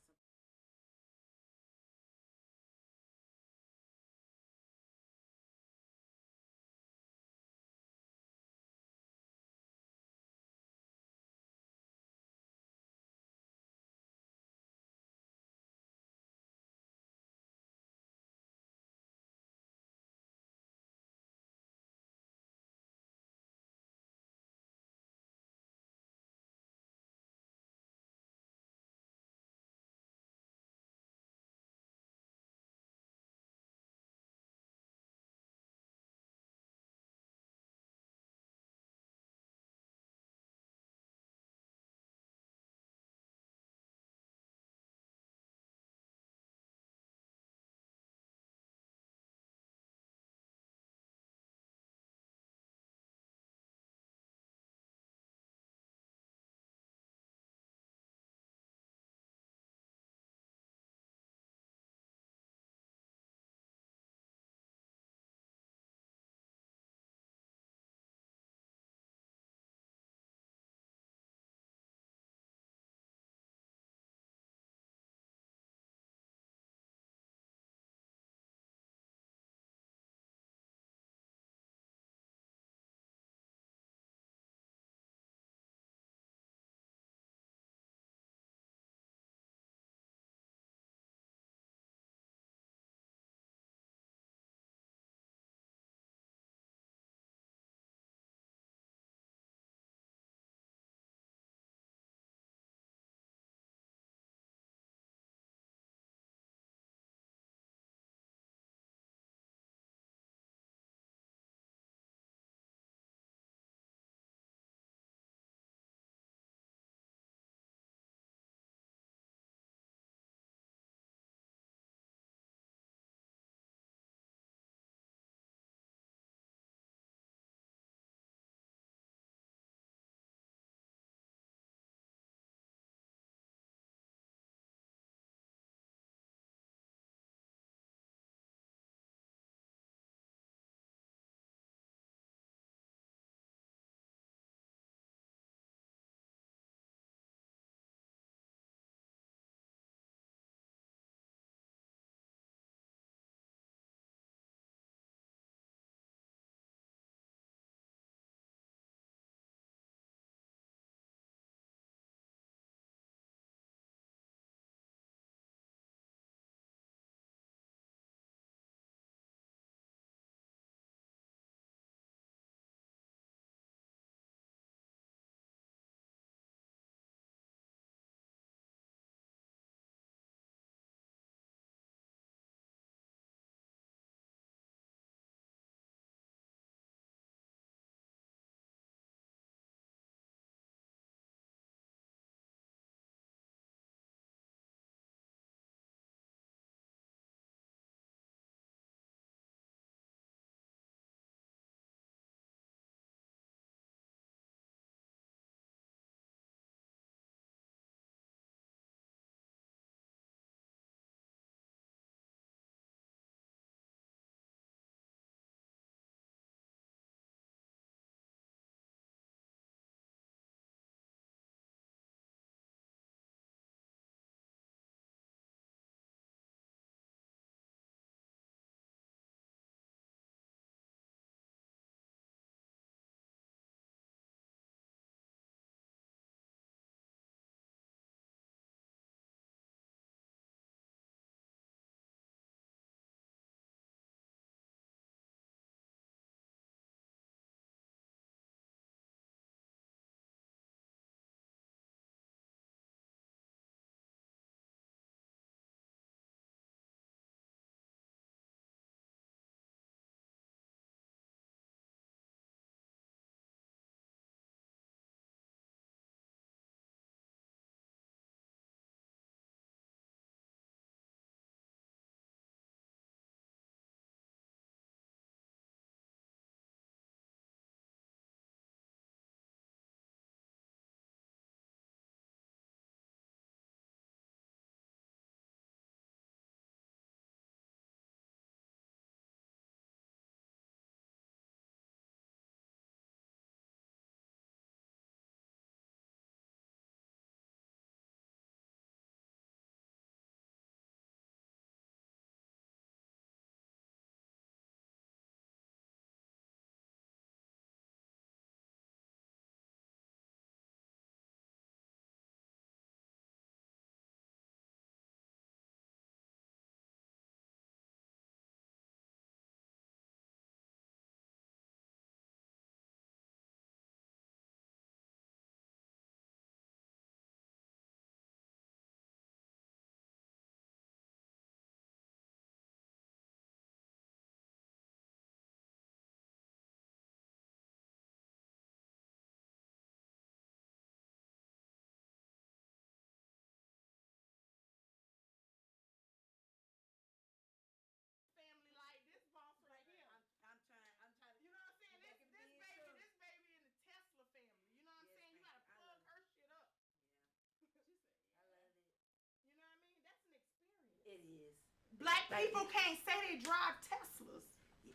Speaker 2: Black people can't say they drive Teslas.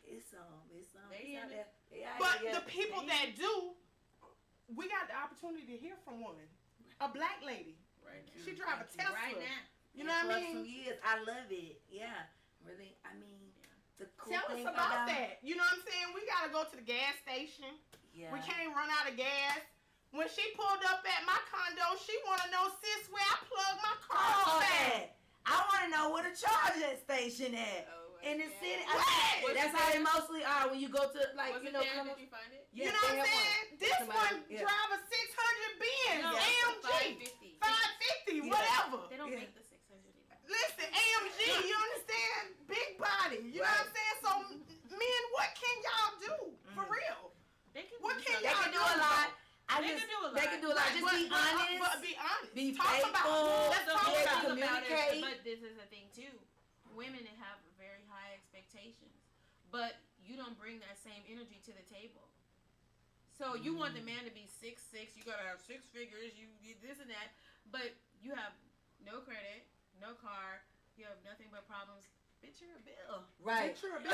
Speaker 3: It's
Speaker 4: They
Speaker 3: out
Speaker 4: in
Speaker 3: there.
Speaker 2: But the people that do, we got the opportunity to hear from one. A black lady.
Speaker 4: Right now.
Speaker 2: She drive a Tesla.
Speaker 4: Right now.
Speaker 2: You know what I mean?
Speaker 3: Some years, I love it. Yeah, really. I mean, the cool
Speaker 2: Tell us
Speaker 3: thing
Speaker 2: about that. You know what I'm saying? We gotta go to the gas station.
Speaker 3: Yeah.
Speaker 2: We can't run out of gas. When she pulled up at my condo, she wanna know, sis, where I plug my car at.
Speaker 3: I want to know where the charging station at. In the city. That's how they mostly are when you go to, like,
Speaker 4: Was
Speaker 3: you
Speaker 4: it
Speaker 3: know,
Speaker 4: there?
Speaker 3: come
Speaker 4: Did
Speaker 3: up.
Speaker 4: you find it?
Speaker 2: You know what I'm saying? This one drive a 600 Benz,
Speaker 4: No,
Speaker 2: AMG,
Speaker 4: 550.
Speaker 2: 550, whatever.
Speaker 4: They don't make the 600 anymore.
Speaker 2: Listen, AMG, you understand? Big body. You know what I'm saying? So, men, what can y'all do? For real.
Speaker 4: They can
Speaker 2: What
Speaker 4: do
Speaker 2: can
Speaker 3: They
Speaker 2: y'all
Speaker 3: can do a lot.
Speaker 4: They can do a lot.
Speaker 3: They can do a lot. Just be honest.
Speaker 2: But be honest.
Speaker 3: Be
Speaker 2: Talk
Speaker 3: faithful.
Speaker 2: about. Let's
Speaker 4: The
Speaker 2: talk
Speaker 4: whole
Speaker 3: Yeah,
Speaker 2: about
Speaker 4: thing about
Speaker 3: communicate.
Speaker 4: it, but this is the thing too. Women have very high expectations, but you don't bring that same energy to the table. So you want the man to be 6'6", you gotta have 6 figures, you this and that, but you have no credit, no car, you have nothing but problems. Bitch, you're a bill.
Speaker 3: Right.
Speaker 2: Picture of
Speaker 3: I'm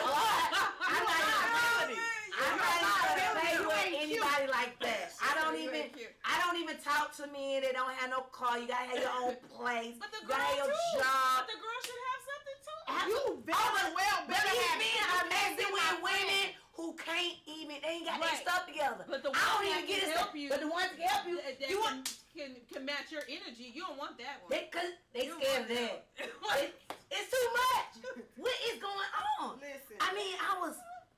Speaker 3: not even play
Speaker 2: You
Speaker 3: with
Speaker 2: ain't
Speaker 3: anybody like that. I don't even talk to men that don't have no car. You gotta have your own place.
Speaker 4: But the
Speaker 3: You
Speaker 4: girl
Speaker 3: gotta have your
Speaker 4: too.
Speaker 3: job.
Speaker 4: But the girl should have something too.
Speaker 2: You very well
Speaker 3: But
Speaker 2: better
Speaker 3: these
Speaker 2: have
Speaker 3: men are messing with women who can't even, they ain't got their
Speaker 4: Right.
Speaker 3: stuff together.
Speaker 4: But the
Speaker 3: I don't
Speaker 4: ones
Speaker 3: even
Speaker 4: that
Speaker 3: get
Speaker 4: can
Speaker 3: it.
Speaker 4: help you,
Speaker 3: But the ones that can help you,
Speaker 4: that
Speaker 3: you want,
Speaker 4: can match your energy. You don't want that one.
Speaker 3: they
Speaker 4: You don't
Speaker 3: scared of
Speaker 4: want
Speaker 3: that. It's too much. What is going on?
Speaker 2: Listen.
Speaker 3: I mean,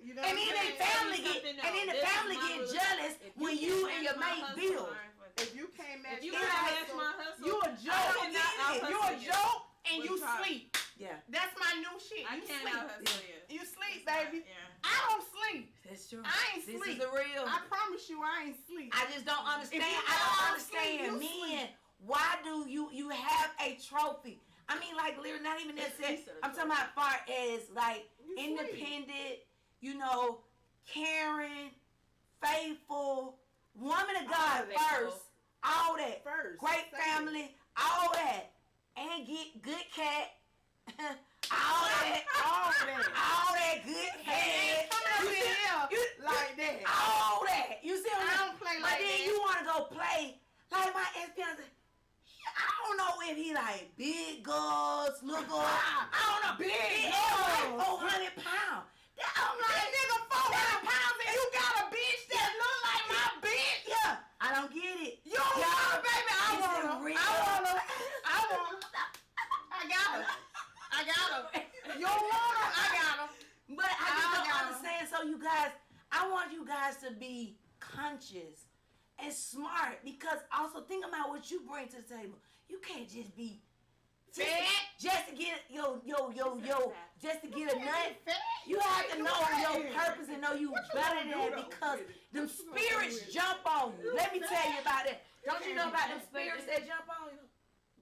Speaker 2: You know
Speaker 3: and then
Speaker 2: what I'm
Speaker 3: they
Speaker 2: saying?
Speaker 3: family get, and then the family get jealous when you and your mate build.
Speaker 2: If you can't match
Speaker 4: If you
Speaker 2: my
Speaker 4: can't match
Speaker 2: hustle,
Speaker 4: my hustle,
Speaker 2: you a
Speaker 3: I
Speaker 2: joke.
Speaker 3: don't get it.
Speaker 2: You a joke and
Speaker 4: We'll
Speaker 2: you
Speaker 4: try.
Speaker 2: sleep.
Speaker 3: Yeah,
Speaker 2: That's my new shit.
Speaker 4: I
Speaker 2: You
Speaker 4: can't
Speaker 2: sleep.
Speaker 4: out hustle you.
Speaker 2: You sleep,
Speaker 4: It's not-
Speaker 2: baby.
Speaker 4: Yeah.
Speaker 2: I don't sleep.
Speaker 3: that's true.
Speaker 2: I ain't
Speaker 3: This
Speaker 2: sleep.
Speaker 3: is the real.
Speaker 2: I promise you, I ain't sleep.
Speaker 3: I just don't understand.
Speaker 2: If you
Speaker 3: I don't
Speaker 2: fall
Speaker 3: understand,
Speaker 2: asleep, you
Speaker 3: men. Why do you have a trophy? I mean, like, literally, not even necessarily. I'm talking about far as like
Speaker 2: You sleep.
Speaker 3: independent, you know, caring, faithful, woman of God
Speaker 4: that
Speaker 3: first, all that,
Speaker 2: First.
Speaker 3: great
Speaker 2: Second.
Speaker 3: family, all that, and get good cat, all that,
Speaker 2: All that.
Speaker 3: all that good head.
Speaker 2: Come over
Speaker 3: You see-
Speaker 2: here
Speaker 3: you-
Speaker 2: like that.
Speaker 3: all that. You see what
Speaker 2: I
Speaker 3: I'm
Speaker 2: don't play
Speaker 3: But
Speaker 2: like
Speaker 3: then
Speaker 2: that.
Speaker 3: you want to go play like my ex-fiance. I don't know if he like big girls, little girls. I don't know.
Speaker 2: Big
Speaker 3: He
Speaker 2: girls.
Speaker 3: like 400 pounds. I'm
Speaker 2: That
Speaker 3: like,
Speaker 2: nigga 400 pounds and you got a bitch that look like my bitch.
Speaker 3: yeah, I don't get it.
Speaker 2: You don't want her, baby. I
Speaker 3: It's
Speaker 2: want her.
Speaker 3: real.
Speaker 2: I want her. I want her. I got her. I got her. You don't want her. I got her.
Speaker 3: But I just
Speaker 2: I
Speaker 3: don't
Speaker 2: got 'em.
Speaker 3: understand. So you guys, I want you guys to be conscious and smart, because also think about what you bring to the table. You can't just be
Speaker 2: Fat.
Speaker 3: just to get just to get a nut.
Speaker 2: Fat.
Speaker 3: You have to
Speaker 2: can't
Speaker 3: know
Speaker 2: do
Speaker 3: your
Speaker 2: that.
Speaker 3: purpose and know you
Speaker 2: What you
Speaker 3: better
Speaker 2: gonna
Speaker 3: than
Speaker 2: do,
Speaker 3: that,
Speaker 2: though,
Speaker 3: because
Speaker 2: with it?
Speaker 3: them
Speaker 2: What you gonna do
Speaker 3: spirits
Speaker 2: with it?
Speaker 3: jump on you. Let me tell you about that. Don't you know about them
Speaker 4: But
Speaker 3: spirits that jump on you?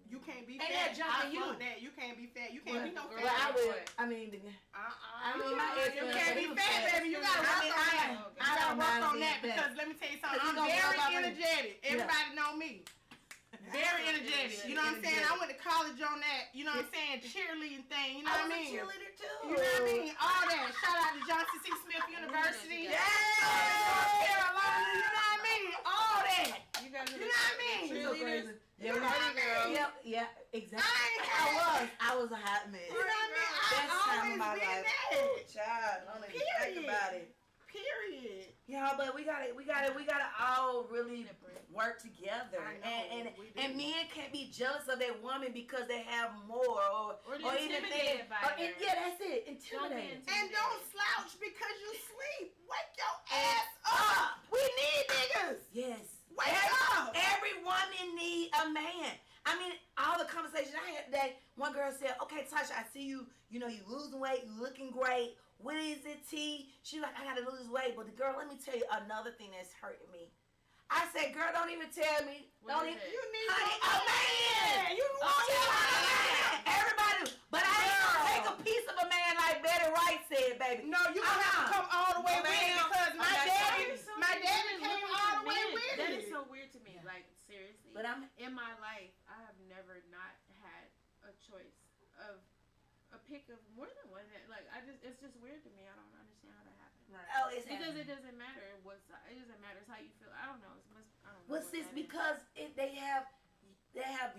Speaker 2: You can't be
Speaker 3: Ain't
Speaker 2: fat.
Speaker 3: that jumping
Speaker 2: I
Speaker 3: you?
Speaker 2: fuck that. You can't be fat. You can't be no fat.
Speaker 3: Well, I
Speaker 4: would-
Speaker 3: would. I mean,
Speaker 2: I
Speaker 3: mean, my ex
Speaker 2: you
Speaker 3: was
Speaker 2: can't
Speaker 3: fat.
Speaker 2: be
Speaker 3: He was
Speaker 2: fat,
Speaker 3: fat.
Speaker 2: baby. You gotta
Speaker 3: I
Speaker 2: work
Speaker 3: mean,
Speaker 2: on
Speaker 3: I
Speaker 2: that.
Speaker 3: ain't-
Speaker 2: I gotta
Speaker 3: don't
Speaker 2: work
Speaker 3: mind
Speaker 2: on
Speaker 3: being
Speaker 2: that
Speaker 3: fat.
Speaker 2: because let me tell you something.
Speaker 3: Cause you
Speaker 2: I'm
Speaker 3: gonna
Speaker 2: very
Speaker 3: rub off on-
Speaker 2: energetic. Everybody know me. Very energetic. You know what I'm saying? I went to college on that. You know what I'm saying? Cheerleading thing. You know
Speaker 3: I
Speaker 2: what I
Speaker 3: was a
Speaker 2: mean?
Speaker 3: cheerleader too.
Speaker 2: You know what I mean? All that. Shout out to Johnson C. Smith University.
Speaker 3: Yeah.
Speaker 2: North Carolina. You know what I mean? All that.
Speaker 4: You got
Speaker 2: You know what I mean?
Speaker 4: cheerleaders.
Speaker 3: Yeah,
Speaker 2: You know what I mean?
Speaker 3: Yep, yeah, exactly.
Speaker 2: I
Speaker 3: I was a hot mess.
Speaker 2: You know what I mean?
Speaker 3: Best
Speaker 2: I
Speaker 3: time of
Speaker 2: always
Speaker 3: my
Speaker 2: been
Speaker 3: life.
Speaker 2: that.
Speaker 3: Child, don't even
Speaker 2: Period.
Speaker 3: think about it.
Speaker 2: Period.
Speaker 3: Yeah, but we gotta all really work together.
Speaker 2: I know, we do.
Speaker 3: And men can't be jealous of their woman because they have more
Speaker 4: Or
Speaker 3: even
Speaker 4: intimidated by her.
Speaker 3: yeah, that's it.
Speaker 4: Don't be
Speaker 3: Intimidated.
Speaker 2: And don't slouch because you sleep. Wake your ass up. We need niggas.
Speaker 3: Yes.
Speaker 2: Wake up.
Speaker 3: Every woman need a man. I mean, all the conversations I had today, one girl said, okay, Tasha, I see you, you losing weight, you looking great. What is it, T? She like, I gotta lose weight. But the girl, let me tell you another thing that's hurting me. I said, girl, don't even tell me.
Speaker 4: What
Speaker 3: Don't
Speaker 4: is
Speaker 3: even.
Speaker 4: it?
Speaker 2: You need
Speaker 3: Honey,
Speaker 2: a man. You want
Speaker 3: Yeah,
Speaker 2: a man.
Speaker 3: everybody. But I ain't gonna take a piece of a man like Betty Wright said, baby.
Speaker 2: No, you gonna have to come all the way with it because my daddy came all the way with
Speaker 4: That
Speaker 2: it.
Speaker 4: is so weird to me. Like, seriously.
Speaker 3: But I'm
Speaker 4: in my life, I have never not had a choice of a pick of more than one head. Like it's just weird to me. I don't understand how that happened.
Speaker 2: Right.
Speaker 3: Oh, it's
Speaker 4: Because
Speaker 3: happening.
Speaker 4: it doesn't matter what side. It doesn't matter. It's how you feel. I don't know. It's must. I don't know.
Speaker 3: Well,
Speaker 4: what
Speaker 3: sis,
Speaker 4: that is.
Speaker 3: because they have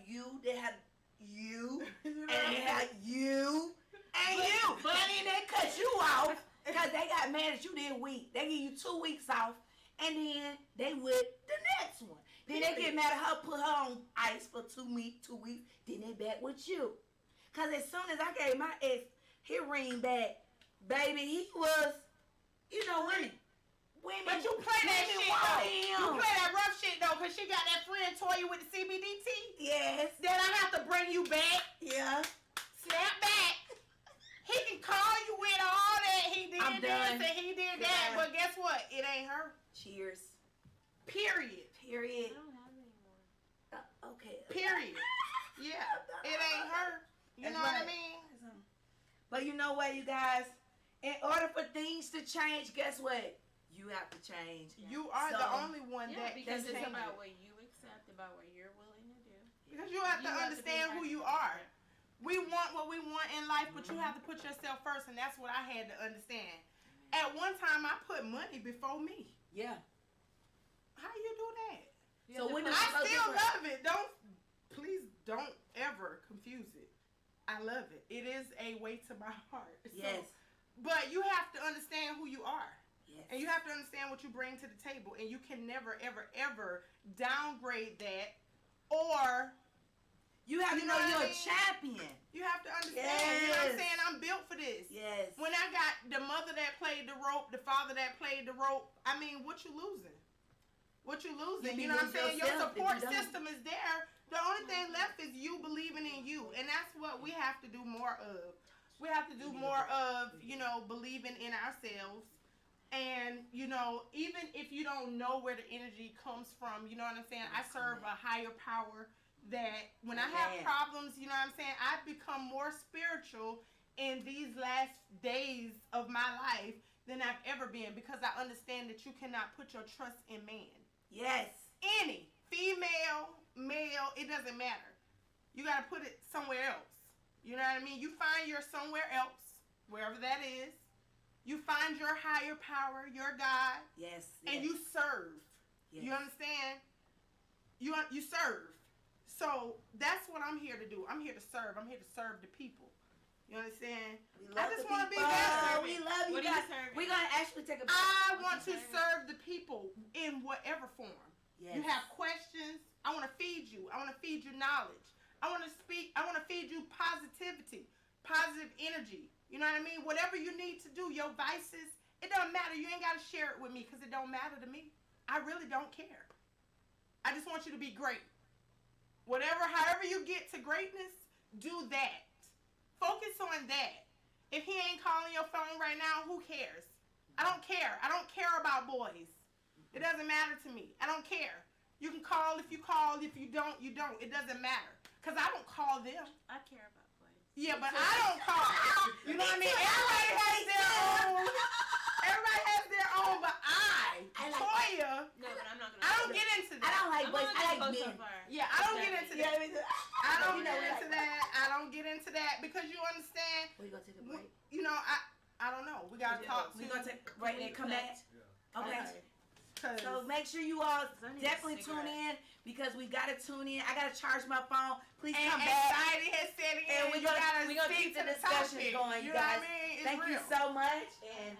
Speaker 3: you, they have you,
Speaker 2: You know
Speaker 3: and they have you, and you.
Speaker 4: but-
Speaker 3: and then they cut you off because they got mad at you that week. They give you 2 weeks off, and then they with the next one. Then they get mad at her, put her on ice for 2 weeks, then they back with you. Because as soon as I gave my ex his ring back, baby, he was, women.
Speaker 2: But you play that shit though. You play that rough shit though, cause she got that friend Toya with the CBDT.
Speaker 3: Yes.
Speaker 2: Then I have to bring you back.
Speaker 3: Yeah.
Speaker 2: Snap back. He can call you with all that. He did
Speaker 3: I'm
Speaker 2: this
Speaker 3: done.
Speaker 2: and he did that.
Speaker 3: Goodbye.
Speaker 2: But guess what? It ain't her.
Speaker 3: Cheers.
Speaker 2: Period.
Speaker 3: Period.
Speaker 4: I don't have any more.
Speaker 3: Okay.
Speaker 2: Period. Yeah. It ain't her. You
Speaker 3: That's
Speaker 2: know what I
Speaker 3: right.
Speaker 2: mean?
Speaker 3: But you know what, you guys? In order for things to change, guess what? You have to change.
Speaker 2: You are the
Speaker 3: So-
Speaker 2: only one
Speaker 4: Yeah,
Speaker 2: that
Speaker 4: because
Speaker 2: can
Speaker 4: it's
Speaker 2: change
Speaker 4: about
Speaker 2: it.
Speaker 4: what you accept, about what you're willing to do.
Speaker 2: Because you have to understand who you are. We want what we want in life, but you have to put yourself first, and that's what I had to understand. At one time, I put money before me.
Speaker 3: Yeah.
Speaker 2: How you do that?
Speaker 3: So when
Speaker 2: I
Speaker 3: so
Speaker 2: still
Speaker 3: different.
Speaker 2: love it. Please don't ever confuse it. I love it. It is a way to my heart. So-
Speaker 3: Yes.
Speaker 2: but you have to understand who you are.
Speaker 3: Yes.
Speaker 2: And you have to understand what you bring to the table. And you can never, ever, ever downgrade that. Or
Speaker 3: You have to
Speaker 2: You
Speaker 3: know
Speaker 2: know what
Speaker 3: you're
Speaker 2: I
Speaker 3: a
Speaker 2: mean?
Speaker 3: champion.
Speaker 2: you have to understand. You know what I'm
Speaker 3: Yes.
Speaker 2: saying? I'm built for this.
Speaker 3: Yes.
Speaker 2: When I got the mother that played the rope, the father that played the rope, I mean, what you losing? What you losing?
Speaker 3: You
Speaker 2: You know what I'm
Speaker 3: lose
Speaker 2: saying? Your
Speaker 3: yourself if you
Speaker 2: support
Speaker 3: don't.
Speaker 2: system is there. The only thing left is you believing in you. And that's what we have to do more of. We have to do more of, believing in ourselves. And, even if you don't know where the energy comes from, you know what I'm saying? I serve a higher power that when I have
Speaker 3: Amen.
Speaker 2: problems, you know what I'm saying? I've become more spiritual in these last days of my life than I've ever been because I understand that you cannot put your trust in man.
Speaker 3: Yes.
Speaker 2: Any, female, male, it doesn't matter. You got to put it somewhere else. You know what I mean? You find your somewhere else, wherever that is. You find your higher power, your God,
Speaker 3: Yes.
Speaker 2: and
Speaker 3: yes.
Speaker 2: you serve.
Speaker 3: Yes.
Speaker 2: You understand? You serve. So that's what I'm here to do. I'm here to serve. I'm here to serve the people. You understand?
Speaker 3: We
Speaker 2: I
Speaker 3: love
Speaker 2: just
Speaker 3: the
Speaker 2: want to be
Speaker 3: people.
Speaker 2: better.
Speaker 3: We love you
Speaker 4: What are you
Speaker 3: guys.
Speaker 4: serving?
Speaker 3: We're gonna actually take a break.
Speaker 2: I
Speaker 4: What
Speaker 2: want
Speaker 4: you
Speaker 2: to
Speaker 4: serving?
Speaker 2: serve the people in whatever form.
Speaker 3: Yes.
Speaker 2: You have questions. I want to feed you. I want to feed you knowledge. I want to speak. I want to feed you positivity, positive energy. You know what I mean? Whatever you need to do, your vices, it doesn't matter. You ain't got to share it with me because it don't matter to me. I really don't care. I just want you to be great. However you get to greatness, do that. Focus on that. If he ain't calling your phone right now, who cares? I don't care. I don't care about boys. It doesn't matter to me. I don't care. You can call if you call. If you don't, you don't. It doesn't matter. Because I don't call them.
Speaker 4: I care about boys.
Speaker 2: Yeah, but I don't call. You know what I mean? Everybody has their own. Everybody has their own, but
Speaker 3: I like-
Speaker 2: Toya,
Speaker 4: No, but I'm not gonna.
Speaker 2: I don't get into that.
Speaker 3: I don't like
Speaker 4: I'm
Speaker 3: boys.
Speaker 4: gonna
Speaker 3: I like
Speaker 4: go
Speaker 3: men.
Speaker 4: so far.
Speaker 2: Yeah, I don't get into that.
Speaker 3: Yeah, me too.
Speaker 2: I don't
Speaker 3: You know,
Speaker 2: get
Speaker 3: we
Speaker 2: into
Speaker 3: like-
Speaker 2: that. I don't get into that because you understand.
Speaker 3: We gonna take a break.
Speaker 2: You know, I don't know. We gotta talk.
Speaker 3: We gonna take a break and come back. Okay.
Speaker 2: Cause
Speaker 3: So make sure you all
Speaker 4: I need a
Speaker 3: definitely tune in
Speaker 4: cigarette.
Speaker 3: because we gotta tune in. I gotta charge my phone. Please
Speaker 2: and
Speaker 3: come back.
Speaker 2: anxiety has set in.
Speaker 3: And
Speaker 2: you gotta
Speaker 3: keep
Speaker 2: stick
Speaker 3: the
Speaker 2: to
Speaker 3: discussions
Speaker 2: topic.
Speaker 3: going, you
Speaker 2: You know
Speaker 3: guys.
Speaker 2: what I mean? It's
Speaker 3: Thank you
Speaker 2: real.
Speaker 3: so much. And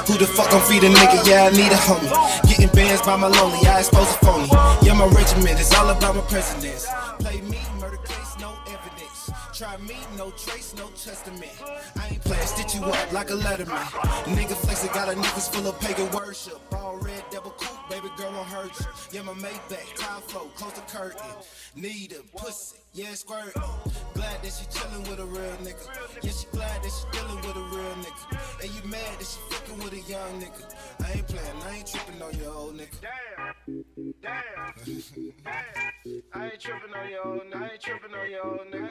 Speaker 1: Who the fuck gon' feed a nigga? Yeah, I need a homie. Getting bands by my lonely, I expose a phony. Yeah, my regiment is all about my presidents. Play me, murder case, no evidence. Try me, no trace, no testament. I ain't playing, stitch you up like a letterman. Nigga flexin', got a niggas full of pagan worship. All red, double coupe, baby girl won't hurt you. Yeah, my Maybach, tile flow, close the curtain. Need a pussy, yeah, squirt. Glad that she chillin' with a real nigga. Yeah, she glad that she dealin' with a real nigga. And you mad that she fuckin' with a young nigga. I ain't playin', I ain't trippin' on your old nigga. Damn. I ain't trippin' on your old nigga. I ain't trippin' on your old nigga.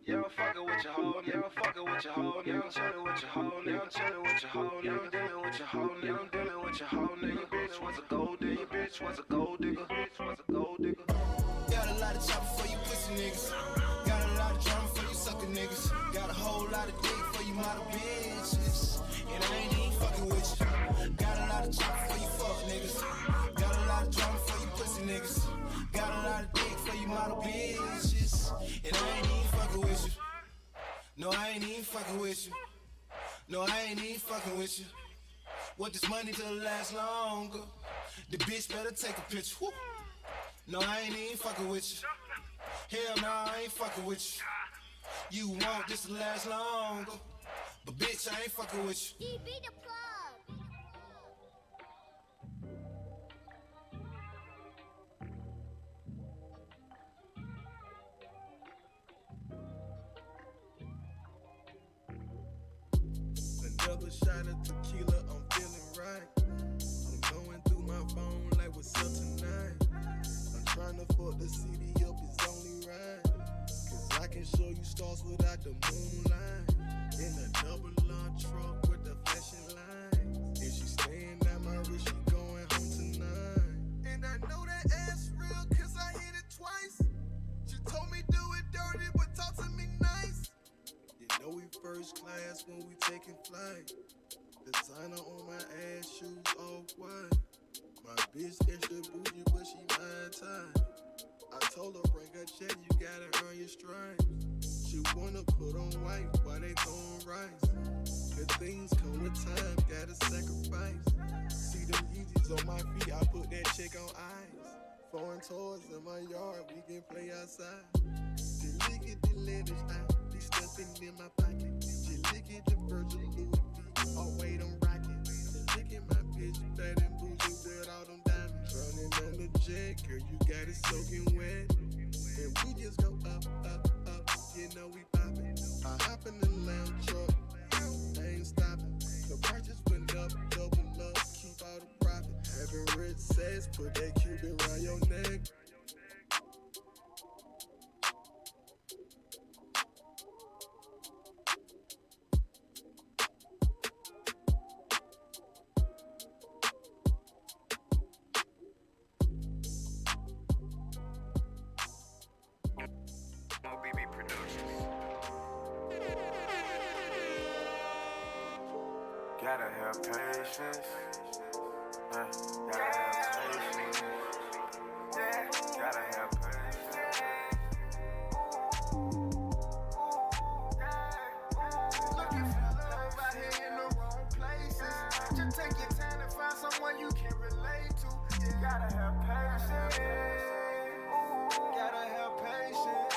Speaker 1: Yeah, I'm fuckin' with your hoe. Yeah, I'm fucking with your hoe. Yeah, I'm chillin' with your hoe. Yeah, I'm chillin' with your hoe. Yeah, I'm dealin' with your hoe. Yeah, I'm dealin' with your hoe. Nigga, bitch was a gold digger. Bitch was a gold digger. Bitch was a gold digger. Got a lot of chopper for you pussy niggas. Got a lot of drama for you sucker niggas. Got a whole lot of dick for you model bitches. And I ain't even fucking with you. Got a lot of chopper for you fuck niggas. Got a lot of drama for you pussy niggas. Got a lot of dick for you model bitches. And I ain't even fucking with you. No, I ain't even fucking with you. No, I ain't even fucking with you. Want this money to last longer. The bitch better take a picture. Woo. No, I ain't even fucking with you. Hell no, I ain't fucking with you. You want this to last longer. But bitch, I ain't fucking with you.
Speaker 5: DB the plug.
Speaker 1: Another shot of tequila, I'm feeling right. I'm going through my phone like what's up tonight. I'm trying to fuck the CD up, it's only right. Cause I can show you stars without the moonlight. In a double long truck with the flashing lights. And she staying at my wrist, she going home tonight. And I know that ass real cause I hit it twice. She told me do it dirty but talk to me nice. You know we first class when we taking flight. Designer on my ass, shoes all white. My bitch extra bougie, but she my type. I told her bring her check, you gotta earn your stripes. She wanna put on white, why they throwing rice? Good things come with time, gotta sacrifice. See them Yeezys on my feet, I put that check on ice. Foreign toys in my yard, we can play outside. She lick it, the letters, I be stuffing in my pocket. She lick it, the Virgil Louis V, oh wait, I'm rocking. She licking my bitch, fat and bougie with all them diamonds. Running on the jet, girl, you got it soaking wet. And we just go up, up, up, you know we poppin'. I hop in the lounge truck, I ain't stopping. The price just went up, double up, keep all the profit. Having rich sex, put that Cuban around your neck.
Speaker 6: Gotta have patience. Gotta have patience. Gotta have patience.
Speaker 1: Looking for love out here in the wrong places. Just take your time to find someone you can relate to. You gotta have patience. Gotta have patience.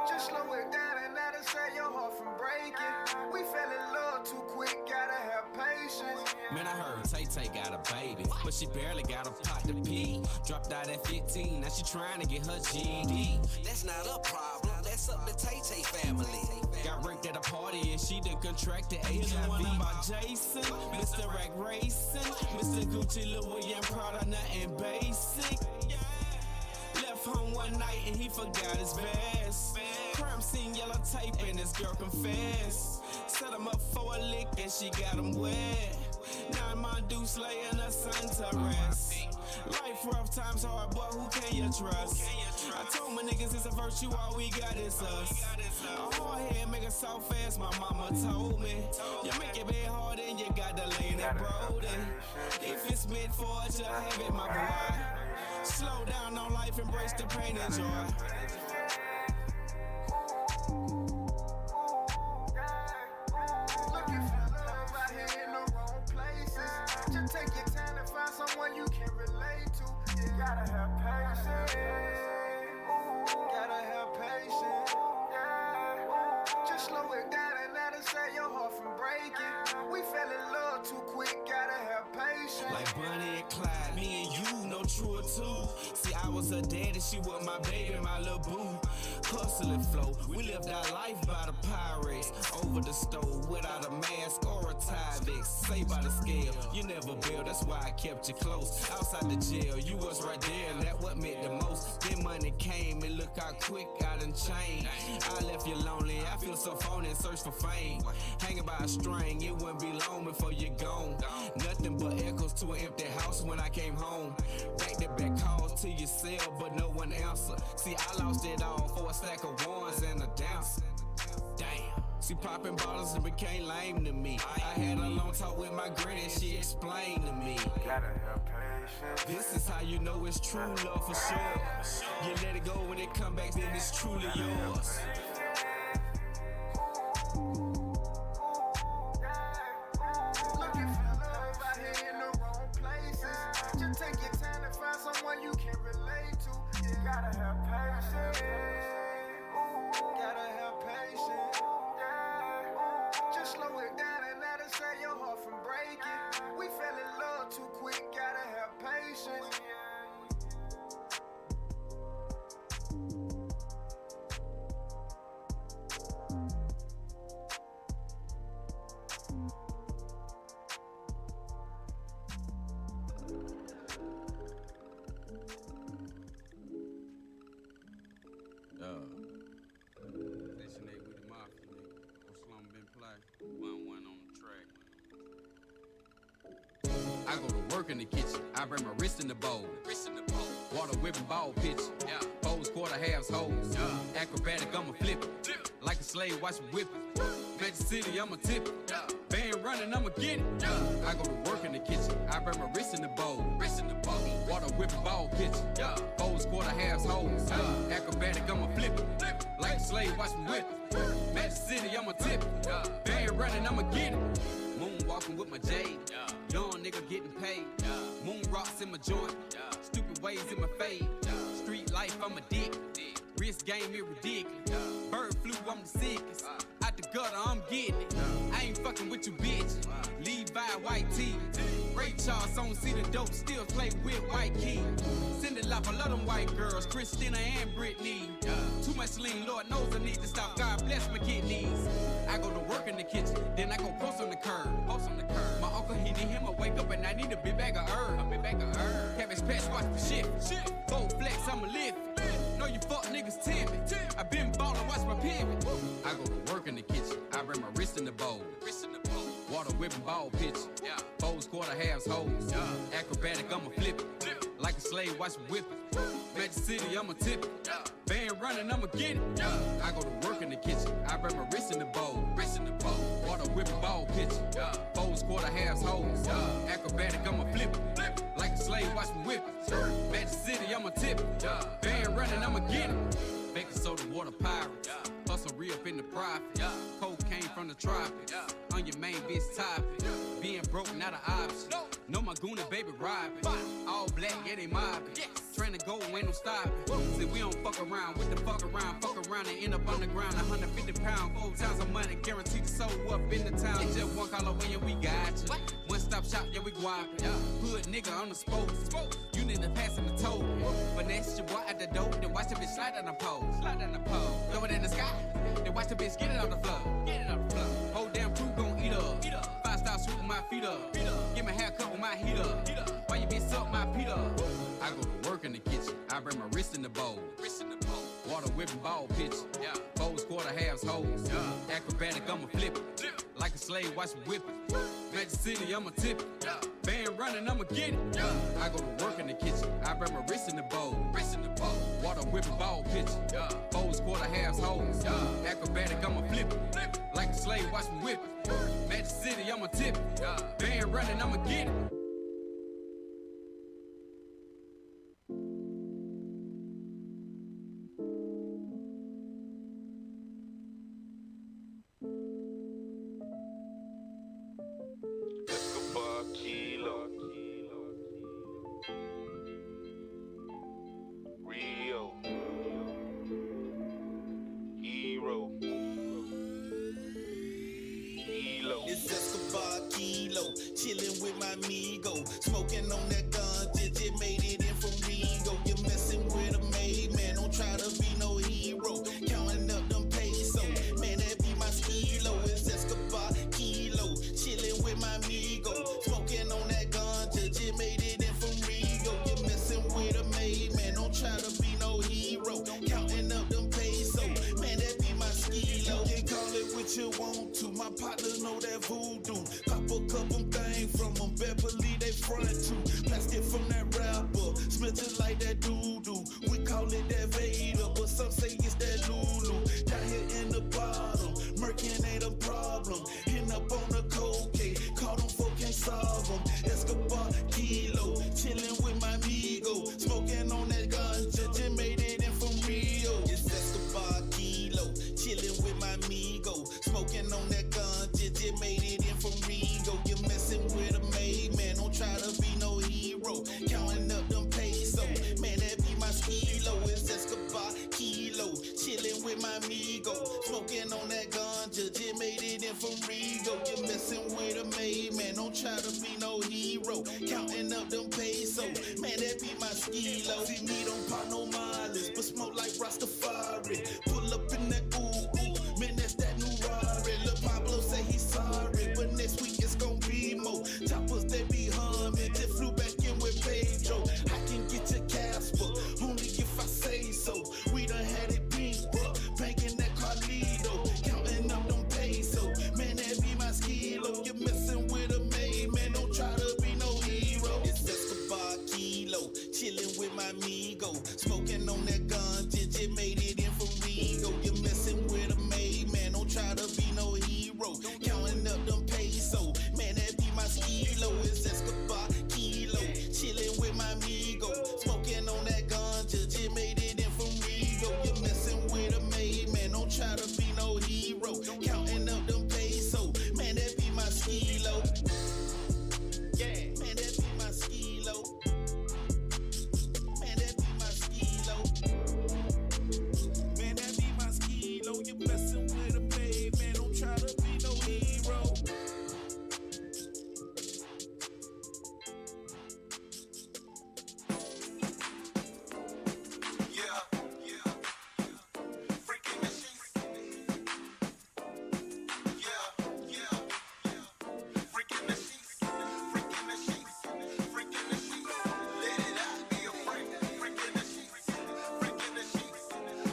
Speaker 1: Just slow it down and let it save your heart from breaking. We fell in love too quick, gotta have patience.
Speaker 7: Man, I heard Tay-Tay got a baby, but she barely got a pot to pee. Dropped out at 15, now she trying to get her GED. That's not a problem, that's up to Tay-Tay family. Got raped at a party and she done contracted HIV. One about Jason, Mr. Rack Racing, Mr. Gucci, Lil William, Prada, nothing basic. Left home one night and he forgot his vest. Crime scene, yellow tape and this girl confessed. Set him up for a lick and she got him wet. Now my dude slaying her son to rest. Life rough, times hard, boy, who can you trust? I told my niggas it's a virtue, all we got is us. A hard head make a soft fast, my mama told me. You make it bad hard and you got to lean it, Brody. If it's meant for it, you have it, my boy. Slow down on life, embrace the pain and joy.
Speaker 1: Looking
Speaker 6: Gotta have patience. Gotta have patience. Yeah. Just slow it down and let it save your heart from breaking. We fell in love too quick. Gotta have patience.
Speaker 7: Like Bonnie and Clyde, me and you, no truer too. See, I was her daddy, she was my baby, my little boo. Hustle and flow, we lived our life by the Pyrex. Over the stove, without a mask or a Tyvek. Say by the scale, you never bailed, that's why I kept you close. Outside the jail, you was right there, and that what meant the most. Then money came, and look how quick I done changed. I left you lonely, I feel so phony and search for fame. Hanging by a string, it wouldn't be long before you're gone. Nothing but echoes to an empty house when I came home. Back calls to your cell, but no one answered. See, I lost it all for a stack of ones and a dancer. Damn. See, popping bottles and became lame to me. I had a long talk with my granny and she explained to me.
Speaker 6: Gotta have patience.
Speaker 7: This is how you know it's true love for sure. You let it go when it come back, then it's truly yours.
Speaker 6: Looking for love out here in the wrong places. Just take your time to find someone you can relate to. You gotta have patience. Gotta have patience. Just slow it down and let it save your heart from breaking. We fell in love too quick. Gotta have patience.
Speaker 5: Section 8 with the mafia, nigga. Slum been play. 1-1 on the track. I go to work in the kitchen. I bring my wrist in the bowl. Water whipping ball pitch. Yeah. Pose quarter halves hoes. Yeah. Acrobatic, I'ma flip it. Like a slave, watch me whip it. Magic City, I'ma tip it. Yeah. Band running, I'ma get it. Yeah. I go to work in the kitchen. I bring my wrist in the bowl. Water whipping ball pitch. Yeah. Pose quarter halves hoes. Yeah. Acrobatic, I'ma flip it. Like a slave, watch me whip it. Magic City, I'ma tip it. Yeah. Band running, I'ma get it. Moonwalking with my Jade. Yeah. Young nigga getting paid. Yeah. Moon rocks in my joint. Yeah. Stupid ways in my fade. Yeah. Street life, I'm a dick. Wrist game, it ridiculous. Yeah. Bird flu, I'm the sickest. Out the gutter, I'm getting it. I ain't fucking with you, bitch. Levi, white tee. Ray Charles, don't see the dope, still play with white key. Cindy Lauper, love them white girls, Christina and Brittany. Too much lean, Lord knows I need to stop. God bless my kidneys. I go to work in the kitchen, then I go post on the curb. My uncle, he need him a wake up, and I need a big bag of herb. Cabbage patch, watch the shit. Full flex, I'ma lift it. Know you fuck niggas timid. I been ballin', watch my pivot. I go to work in the kitchen, I bring my wrist in the bowl. Water whipping ball pitch. Yeah. Pose quarter halves hoes. Yeah. Acrobatic, I'ma flip it. Like a slave, watch me whip it. Magic City, I'ma tip it. Yeah. Band running, I'ma get it. Yeah. I go to work in the kitchen. I bring my wrist in the bowl. Water whipping ball pitch. Yeah. Pose quarter halves hoes. Yeah. Acrobatic, I'ma flip it. Like a slave, watch me whip it. Magic City, I'ma tip it. Yeah. Band running, I'ma get it. Baking soda, water pirates. Yeah. Hustle re-up in the profit. Yeah. Cocaine from the tropics. Yeah. On your main bitch topic. Yeah. Being broke, not an option. No. Know my goonie, baby, robbing. All black, yeah, they mobbing. Yes. Trying to go, ain't no stopping. See, we don't fuck around. With the fuck around and end up underground. 150 pounds, 4 times of money, guaranteed to sold up in the town. Just one call away and we got you. What? One stop shop, yeah, we guappin'. Yeah. Hood nigga on the spoke. You need to pass him the token. Finesse your boy at the door, then watch the bitch slide down the pole. Throw it in the sky, then watch the bitch get it off the floor. Whole damn crew gon' eat up. 5-star suit with my feet up. Give me a haircut with my heat up. Why you bitch suck my feet up? I go to work in the kitchen, I bring my wrist in the bowl. Water whipping ball pitch. Yeah. Pose quarter halves hoes. Yeah. Acrobatic, I'ma flip it. Like a slave, watch me whip it. Magic City, I'ma tip it. Yeah. Band running, I'ma get it. Yeah. I go to work in the kitchen. I bring my wrist in the bowl. Water whipping ball pitch. Yeah. Pose quarter halves hoes. Yeah. Acrobatic, I'ma flip it. Like a slave, watch me whip it. Magic City, I'ma tip it. Yeah. Band running, I'ma get it.
Speaker 8: chillin' with my amigo, smoking on that ganja, just made it in from Rigo. You messing with a maid, man, don't try to be no hero. Counting up them pesos, man, that be my skilo. It's Escobar kilo, chillin' with my amigo, smoking on that ganja, just made it in from Rigo. You messing with a maid, man, don't try to be no hero. Counting up them pesos, man, that be my skilo. You can call it what you want to, my partner know that voodoo. Pop a couple things from them, Beverly they front to. Plastic from that rapper, smell just like that doo-doo. We call it that Vader, but some say it's that Lulu. Down here in the bottom, Merkin ain't a problem. Hitting up on the cocaine, call them folk can't solve them. Escobar kilo, chillin' with my amigo, smoking on that ganja, just made it in from Rio. It's Escobar kilo, chillin' with my amigo, smoking on that ganja, just made it in from Rio. You're messing with a maid, man, don't try to be no hero. Counting up them pesos, man, that be my skilo. It's Escobar kilo, chillin' with my amigo, smoking on that ganja, just made it in from Rio. You're messing with a maid, man, don't try to be no hero. Counting up them pesos, man, that be my skilo. See me don't pop no mileage, but smoke like Rastafari. Pull up in that ooh, man, that's that new Rari. Lil Pablo say he's sorry, but next week it's gon' be more. Choppers they be humming, just flew back in with Pedro. I can get your Casper, only if I say so. We done had it pink, banking that Carlito, counting up them pesos, man, that be my skilo. You're messing with a maid, man, don't try to be no hero. It's Escobar kilo, chillin' with my amigo, smoking on that ganja, just made it in from Rigo. You're messing with a maid, man, don't try to be no hero. Counting up them pesos, man, that be my skilo. It's Escobar kilo, chillin' with my amigo, smoking on that ganja, just made it in from Rigo. You're messing with a maid, man, don't try to be no hero. Counting up them pesos, man, that be my skilo. Yeah, man, that be my skilo. Man, that be my skilo. Man, that be my skilo. You're messing with a maid, man, don't try to be no hero. Freaking the sheets. Freaking the sheets. Freaking the sheets. Freaking the sheets. Let it out, be a freak. Freaking the sheets. Freaking the sheets.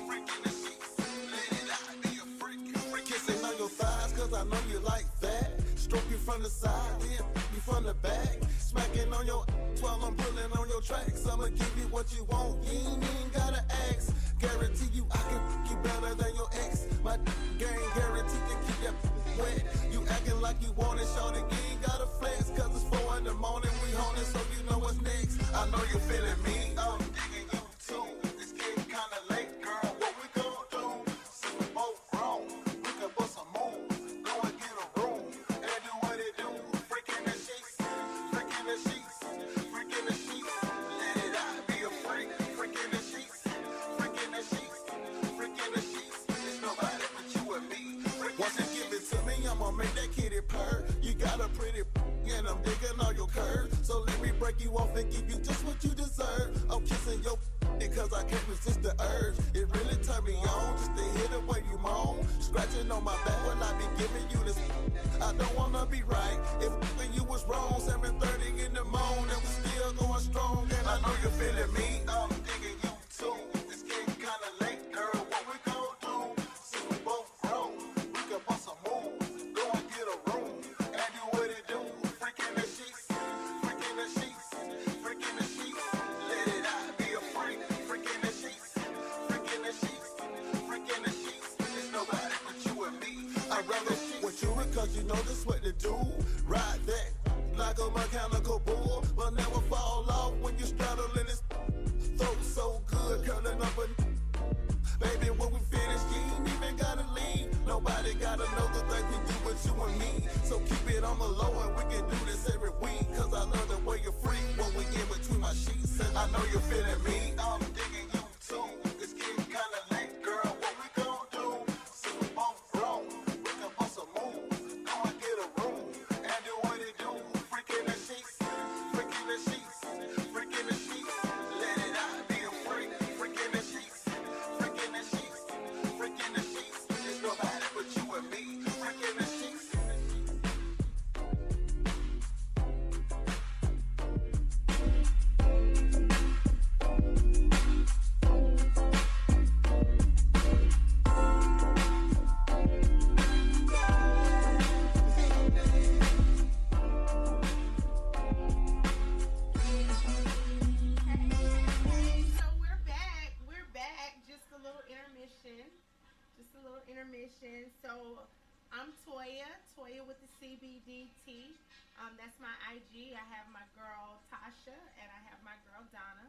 Speaker 8: Freaking the sheets. Let it out, be a freak. Kissing on your thighs, cause I know you like that. Stroke you from the side, then you from the back. Smacking on your while I'm pulling on your tracks. I'ma give you what you want, you ain't even gotta ask. Guarantee you I can f you better than your ex. My game guaranteed to keep that wet. You acting like you want it, shorty, you ain't gotta flex. Cause it's 4 in the morning, we on it, so you know what's next. I know you feeling me, I'm digging you too. It's getting kinda late, girl, what we gon' do? Since we both grown, we can bust a move. Go and get a room, and do what it do. Freaking the sheets, freaking the sheets, freaking the sheets. Let it out, be a freak. Freaking the sheets, freaking the sheets, freaking the sheets. It's nobody but you and me. Once you give it to me, I'ma make that kitty purr. You got a pretty and I'm digging all your curves. So let me break you off and give you just what you deserve. I'm kissing your because I can't resist the urge. It really turned me on just to hear the way you moan. Scratching on my back when I be giving you this. I don't wanna be right if when you was wrong. 7:30 in the morning, we still going strong. And I know you're feeling me, I'm digging you too. It's getting kinda late, girl, what we gon' do? Since we both grown, we can bust a move. Go and get a room, and do what it do. Freaking the sheets, freaking the sheets, freaking the sheets. Let it out, be a freak. Freaking the sheets, freaking the sheets, freaking the sheets. It's nobody but you and me. I'd rather sheets with you because you know this what to do. Ride that like a mechanical bull, but never fall off when you straddling this throat so good, curling up a baby, when we finish, you ain't even gotta leave. Nobody gotta know the things we do with you and me. So keep it on the low and we can do this every week. Cause I love the way you're free when we in between my sheets. And I know you're feeling me, I'm digging you too. It's getting kinda late, girl, what we gon' do? Since we both grown, we can bust a move. Go and get a room and do what it do.
Speaker 2: Just a little intermission. So I'm Toya with the CBDT. That's my IG. I have my girl Tasha and I have my girl Donna.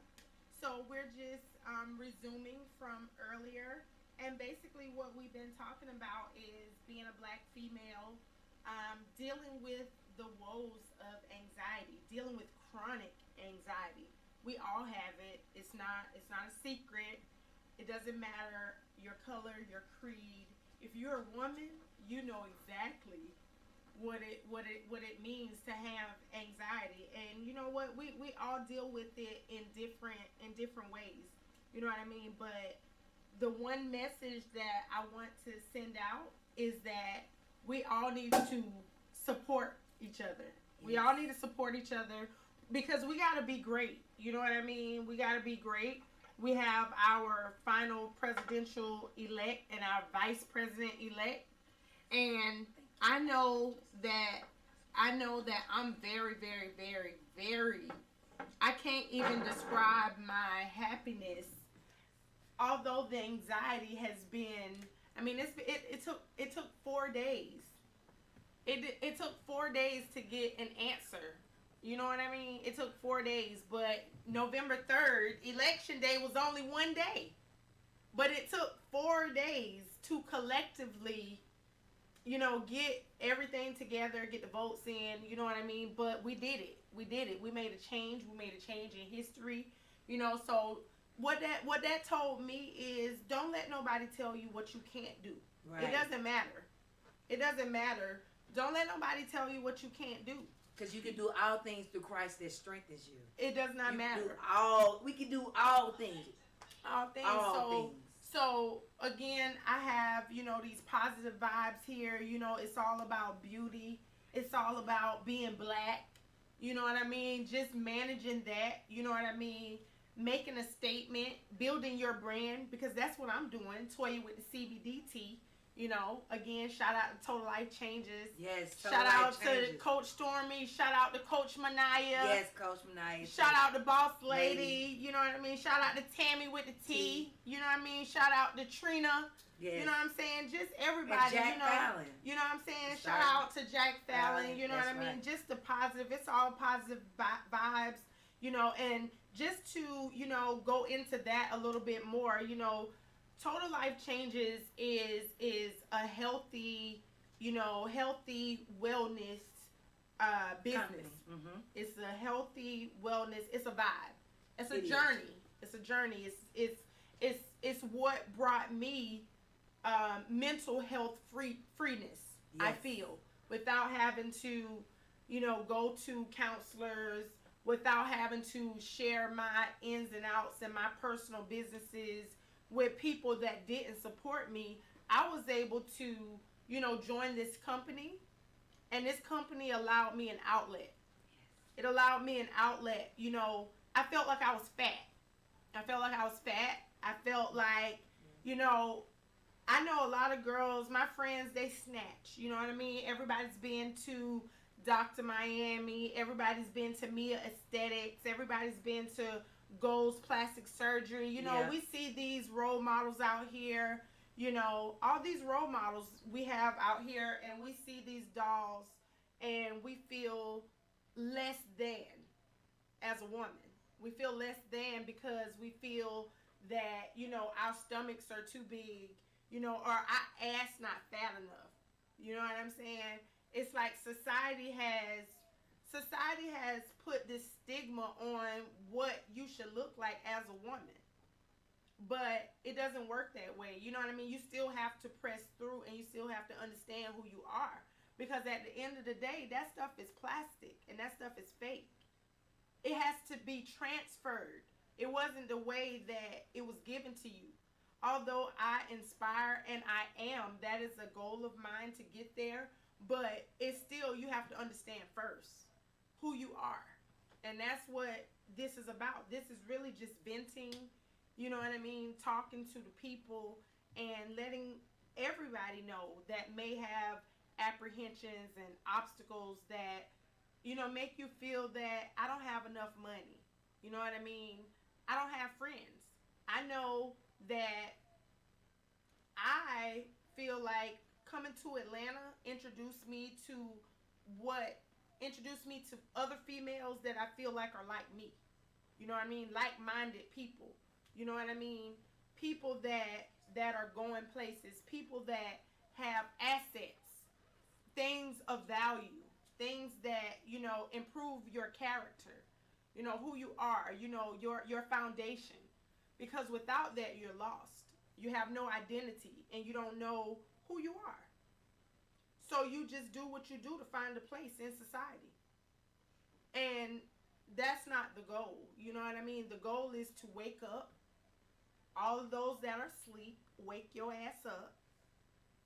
Speaker 2: So we're just resuming from earlier. And basically, what we've been talking about is being a black female, dealing with the woes of anxiety, dealing with chronic anxiety. We all have it. It's not a secret. It doesn't matter your color, your creed. If you're a woman, you know exactly what it means to have anxiety. And you know what? We all deal with it in different ways. You know what I mean? But the one message that I want to send out is that we all need to support each other. We all need to support each other because we got to be great. You know what I mean? We got to be great. We have our final presidential elect and our vice president elect, and I know that I'm very, very, very, very. I can't even describe my happiness. Although the anxiety has been, I mean, it took 4 days. It took 4 days to get an answer. You know what I mean? It took 4 days, but November 3rd, election day was only one day. But it took 4 days to collectively, get everything together, get the votes in, you know what I mean? But we did it. We did it. We made a change. We made a change in history, so what that told me is don't let nobody tell you what you can't do. Right. It doesn't matter. It doesn't matter. Don't let nobody tell you what you can't do.
Speaker 3: Because you can do all things through Christ that strengthens you.
Speaker 2: It does not matter.
Speaker 3: We can do all things.
Speaker 2: All things. So again, I have, these positive vibes here. It's all about beauty. It's all about being black. You know what I mean? Just managing that. You know what I mean? Making a statement, building your brand, because that's what I'm doing. Toya with the CBDT. Again, shout out to Total Life Changes.
Speaker 3: Yes,
Speaker 2: shout out to Coach Stormy. Shout out to Coach Manaya.
Speaker 3: Yes, Coach Manaya.
Speaker 2: Shout out to Boss Lady. You know what I mean? Shout out to Tammy with the T. You know what I mean? Shout out to Trina. Yes. You know what I'm saying? Just everybody.
Speaker 3: And Jack Fallon.
Speaker 2: You know what I'm saying? Shout out to Jack Fallon. You know what I mean? Right. Just the positive. It's all positive vibes. And just to, go into that a little bit more, Total Life Changes is a healthy, healthy wellness business. Mm-hmm. It's a healthy wellness. It's a vibe. It's a journey. It's a journey. It's what brought me mental health freeness. Yes. I feel without having to, go to counselors, without having to share my ins and outs and my personal businesses with people that didn't support me. I was able to, join this company, and this company allowed me an outlet. It allowed me an outlet. I felt like I was fat. I felt like, I know a lot of girls, my friends, they snatch. You know what I mean? Everybody's been to Dr. Miami. Everybody's been to Mia Aesthetics. Everybody's been to Gold's Plastic Surgery. We see these role models out here. All these role models we have out here, and we see these dolls, and we feel less than as a woman. We feel less than because we feel that, our stomachs are too big, or our ass not fat enough. You know what I'm saying? It's like society has put this stigma on what you should look like as a woman. But it doesn't work that way. You know what I mean? You still have to press through, and you still have to understand who you are. Because at the end of the day, that stuff is plastic and that stuff is fake. It has to be transferred. It wasn't the way that it was given to you. Although I inspire, and I am, that is a goal of mine to get there. But it's still, you have to understand first who you are. And that's what this is about. This is really just venting, you know what I mean? Talking to the people and letting everybody know that may have apprehensions and obstacles that, make you feel that I don't have enough money. You know what I mean? I don't have friends. I know that I I feel like coming to Atlanta introduced me to other females that I feel like are like me. You know what I mean? Like-minded people. You know what I mean? People that are going places, people that have assets, things of value, things that, you know, improve your character, you know, who you are, you know, your foundation. Because without that, you're lost. You have no identity and you don't know who you are. So you just do what you do to find a place in society. And that's not the goal. You know what I mean? The goal is to wake up. All of those that are asleep, wake your ass up.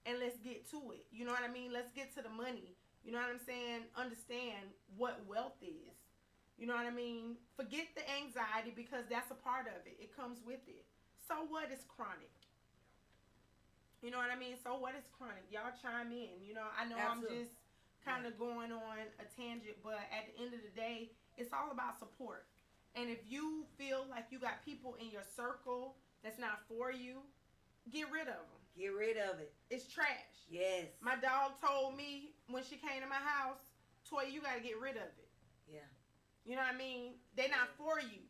Speaker 2: And let's get to it. You know what I mean? Let's get to the money. You know what I'm saying? Understand what wealth is. You know what I mean? Forget the anxiety because that's a part of it. It comes with it. So what is chronic? You know what I mean? So what is chronic? Y'all chime in. You know, I know
Speaker 3: Absolutely.
Speaker 2: I'm just kind of going on a tangent, but at the end of the day, it's all about support. And if you feel like you got people in your circle that's not for you, get rid of them.
Speaker 3: Get rid of it.
Speaker 2: It's trash.
Speaker 3: Yes.
Speaker 2: My dog told me when she came to my house, Toy, you got to get rid of it.
Speaker 3: Yeah.
Speaker 2: You know what I mean? They're not for you.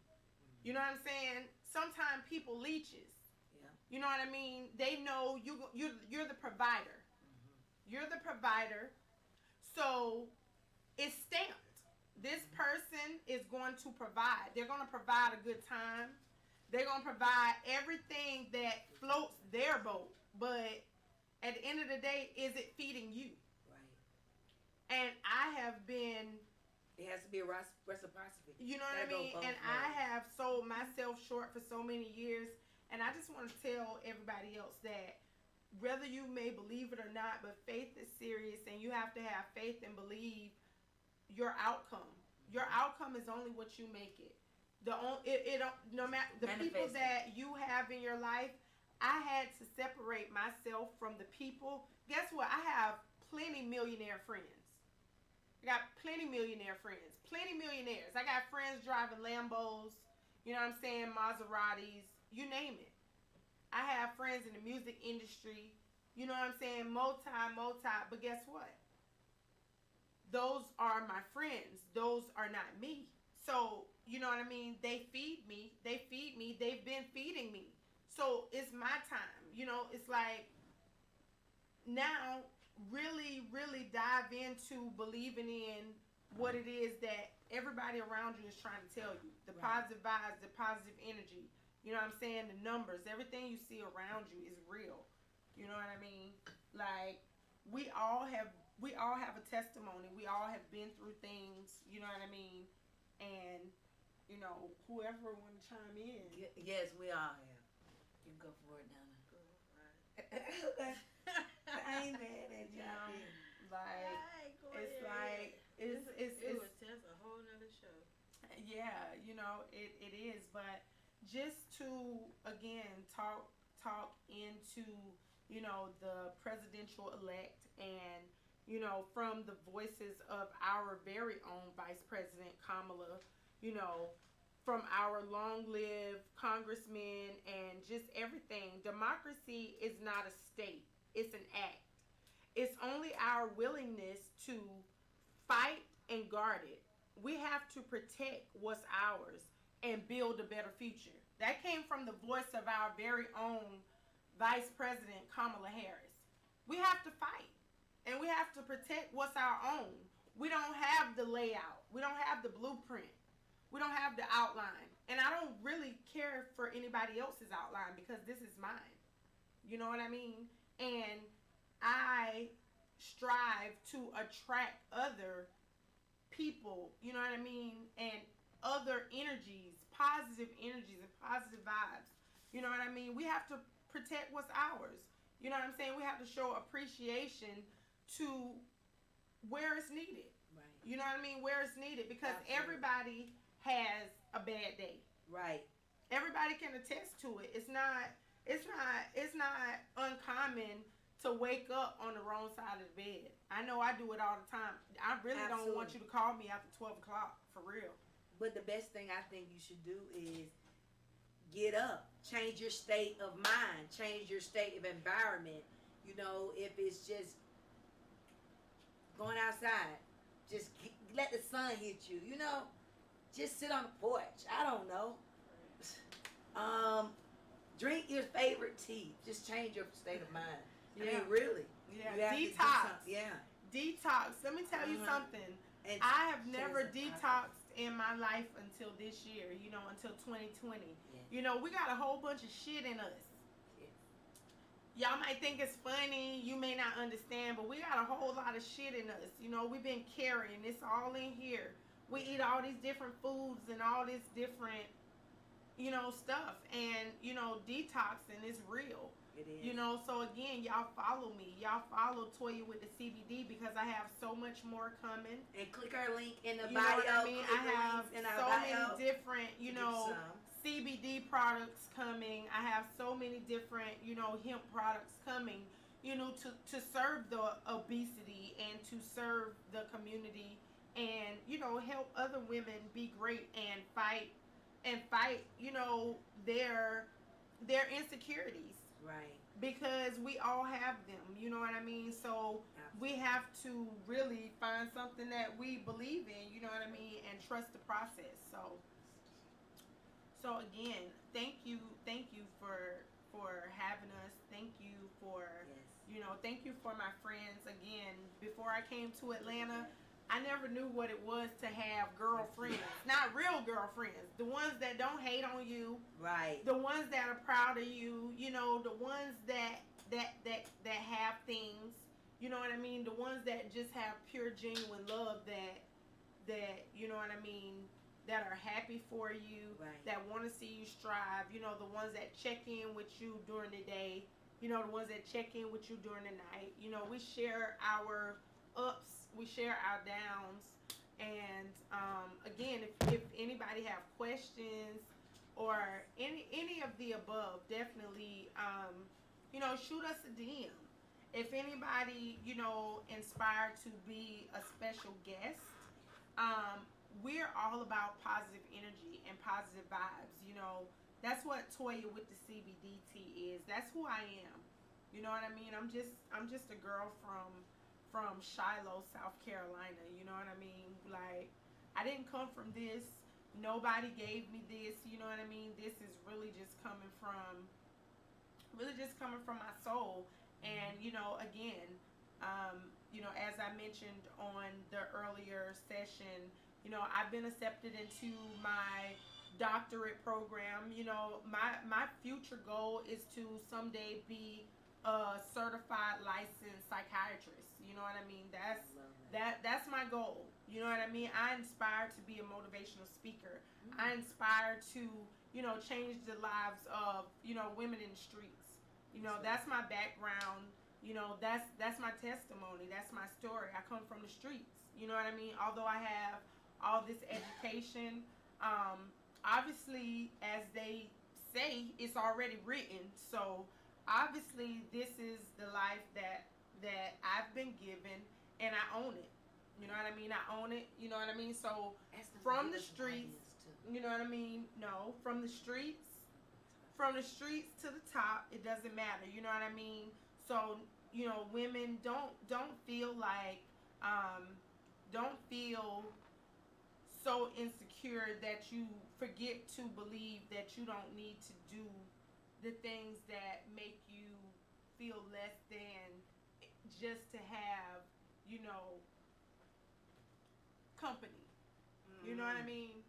Speaker 2: You know what I'm saying? Sometimes people leeches.
Speaker 3: Yeah.
Speaker 2: You know what I mean? They know you're the provider. You're the provider. So it's stamped. This person is going to provide. They're going to provide a good time. They're going to provide everything that floats their boat. But at the end of the day, is it feeding you?
Speaker 3: Right.
Speaker 2: And I have been...
Speaker 3: It has to be a reciprocity.
Speaker 2: You know what I mean? And I have sold myself short for so many years. And I just want to tell everybody else that whether you may believe it or not, but faith is serious and you have to have faith and believe your outcome. Your outcome is only what you make it. No matter the people that you have in your life, I had to separate myself from the people. Guess what? I have plenty millionaire friends. I got plenty millionaire friends. Plenty millionaires. I got friends driving Lambos, you know what I'm saying, Maseratis, you name it. I have friends in the music industry, you know what I'm saying, multi, but guess what? Those are my friends. Those are not me. So, you know what I mean? They feed me. They've been feeding me. So it's my time. You know, it's like now really, really dive into believing in what it is that everybody around you is trying to tell you. The positive vibes, the positive energy. You know what I'm saying? The numbers, everything you see around you is real. You know what I mean? Like, we all have a testimony. We all have been through things, you know what I mean? And, you know, whoever want to chime in.
Speaker 3: Yes, we all have. You can go for it, Nana. I ain't mad at you.
Speaker 2: It
Speaker 4: was just a whole nother show.
Speaker 2: Yeah, you know, it is. But just to, again, talk into, you know, the presidential elect and, you know, from the voices of our very own Vice President Kamala, you know, from our long-lived congressmen and just everything. Democracy is not a state. It's an act. It's only our willingness to fight and guard it. We have to protect what's ours and build a better future. That came from the voice of our very own Vice President Kamala Harris. We have to fight. And we have to protect what's our own. We don't have the layout. We don't have the blueprint. We don't have the outline. And I don't really care for anybody else's outline because this is mine. You know what I mean? And I strive to attract other people, you know what I mean? And other energies, positive energies and positive vibes. You know what I mean? We have to protect what's ours. You know what I'm saying? We have to show appreciation to where it's needed.
Speaker 3: Right.
Speaker 2: You know what I mean? Where it's needed because everybody has a bad day.
Speaker 3: Right.
Speaker 2: Everybody can attest to it. It's not uncommon to wake up on the wrong side of the bed. I know I do it all the time. I really don't want you to call me after 12 o'clock, for real.
Speaker 3: But the best thing I think you should do is get up, change your state of mind, change your state of environment, You know, if it's just going outside, just let the sun hit you. You know, just sit on the porch. I don't know. Drink your favorite tea. Just change your state of mind. I mean, really.
Speaker 2: Yeah.
Speaker 3: You have to do
Speaker 2: Detox.
Speaker 3: something. Yeah.
Speaker 2: Detox. Let me tell you something.
Speaker 3: And
Speaker 2: I have never
Speaker 3: change the
Speaker 2: detoxed in my life until this year, you know, until 2020.
Speaker 3: Yeah.
Speaker 2: You know, we got a whole bunch of shit in us. Y'all might think it's funny, you may not understand, but we got a whole lot of shit in us. You know, we've been carrying, it's all in here. We eat all these different foods and all this different, you know, stuff. And, you know, detoxing is real.
Speaker 3: It is.
Speaker 2: You know, so again, y'all follow me. Y'all follow Toya with the CBD because I have so much more coming.
Speaker 3: And click our link in the
Speaker 2: You
Speaker 3: bio.
Speaker 2: know what I mean?
Speaker 3: Click
Speaker 2: I
Speaker 3: the
Speaker 2: have
Speaker 3: links in our
Speaker 2: so
Speaker 3: bio.
Speaker 2: many different, you
Speaker 3: Get
Speaker 2: know,
Speaker 3: some.
Speaker 2: CBD products coming. I have so many different, you know, hemp products coming, you know, to serve the obesity and to serve the community and, you know, help other women be great and fight, you know, their insecurities.
Speaker 3: Right.
Speaker 2: Because we all have them, you know what I mean? So we have to really find something that we believe in, you know what I mean, and trust the process. So again, thank you for having us. Thank you for you know, thank you for my friends. Again, before I came to Atlanta, I never knew what it was to have girlfriends. Not real girlfriends. The ones that don't hate on you.
Speaker 3: Right.
Speaker 2: The ones that are proud of you. You know, the ones that have things. You know what I mean? The ones that just have pure, genuine love that you know what I mean, that are happy for you,
Speaker 3: Right.
Speaker 2: that want to see you strive. You know, the ones that check in with you during the day. You know, the ones that check in with you during the night. You know, we share our ups, we share our downs, and again, if anybody have questions or any of the above, definitely you know, shoot us a DM. If anybody, you know, inspired to be a special guest, we're all about positive energy and positive vibes. You know, that's what Toya with the CBDT is. That's who I am. You know what I mean? I'm just a girl from Shiloh, South Carolina. You know what I mean? Like, I didn't come from this. Nobody gave me this. You know what I mean? This is really just coming from my soul. And, you know, again, you know, as I mentioned on the earlier session, you know, I've been accepted into my doctorate program. You know, my future goal is to someday be a certified licensed psychiatrist. You know what I mean? That's my goal. You know what I mean? I inspire to be a motivational speaker. I inspire to, you know, change the lives of, you know, women in the streets. You know, that's my background. You know, that's my testimony. That's my story. I come from the streets. You know what I mean? Although I have all this education, obviously, as they say, it's already written. So obviously, this is the life that I've been given, and I own it. You know what I mean? I own it. You know what I mean? So from the streets, you know what I mean? No, from the streets to the top, it doesn't matter. You know what I mean? So, you know, women don't feel like don't feel so insecure that you forget to believe that you don't need to do the things that make you feel less than just to have, you know, company. You know what I mean?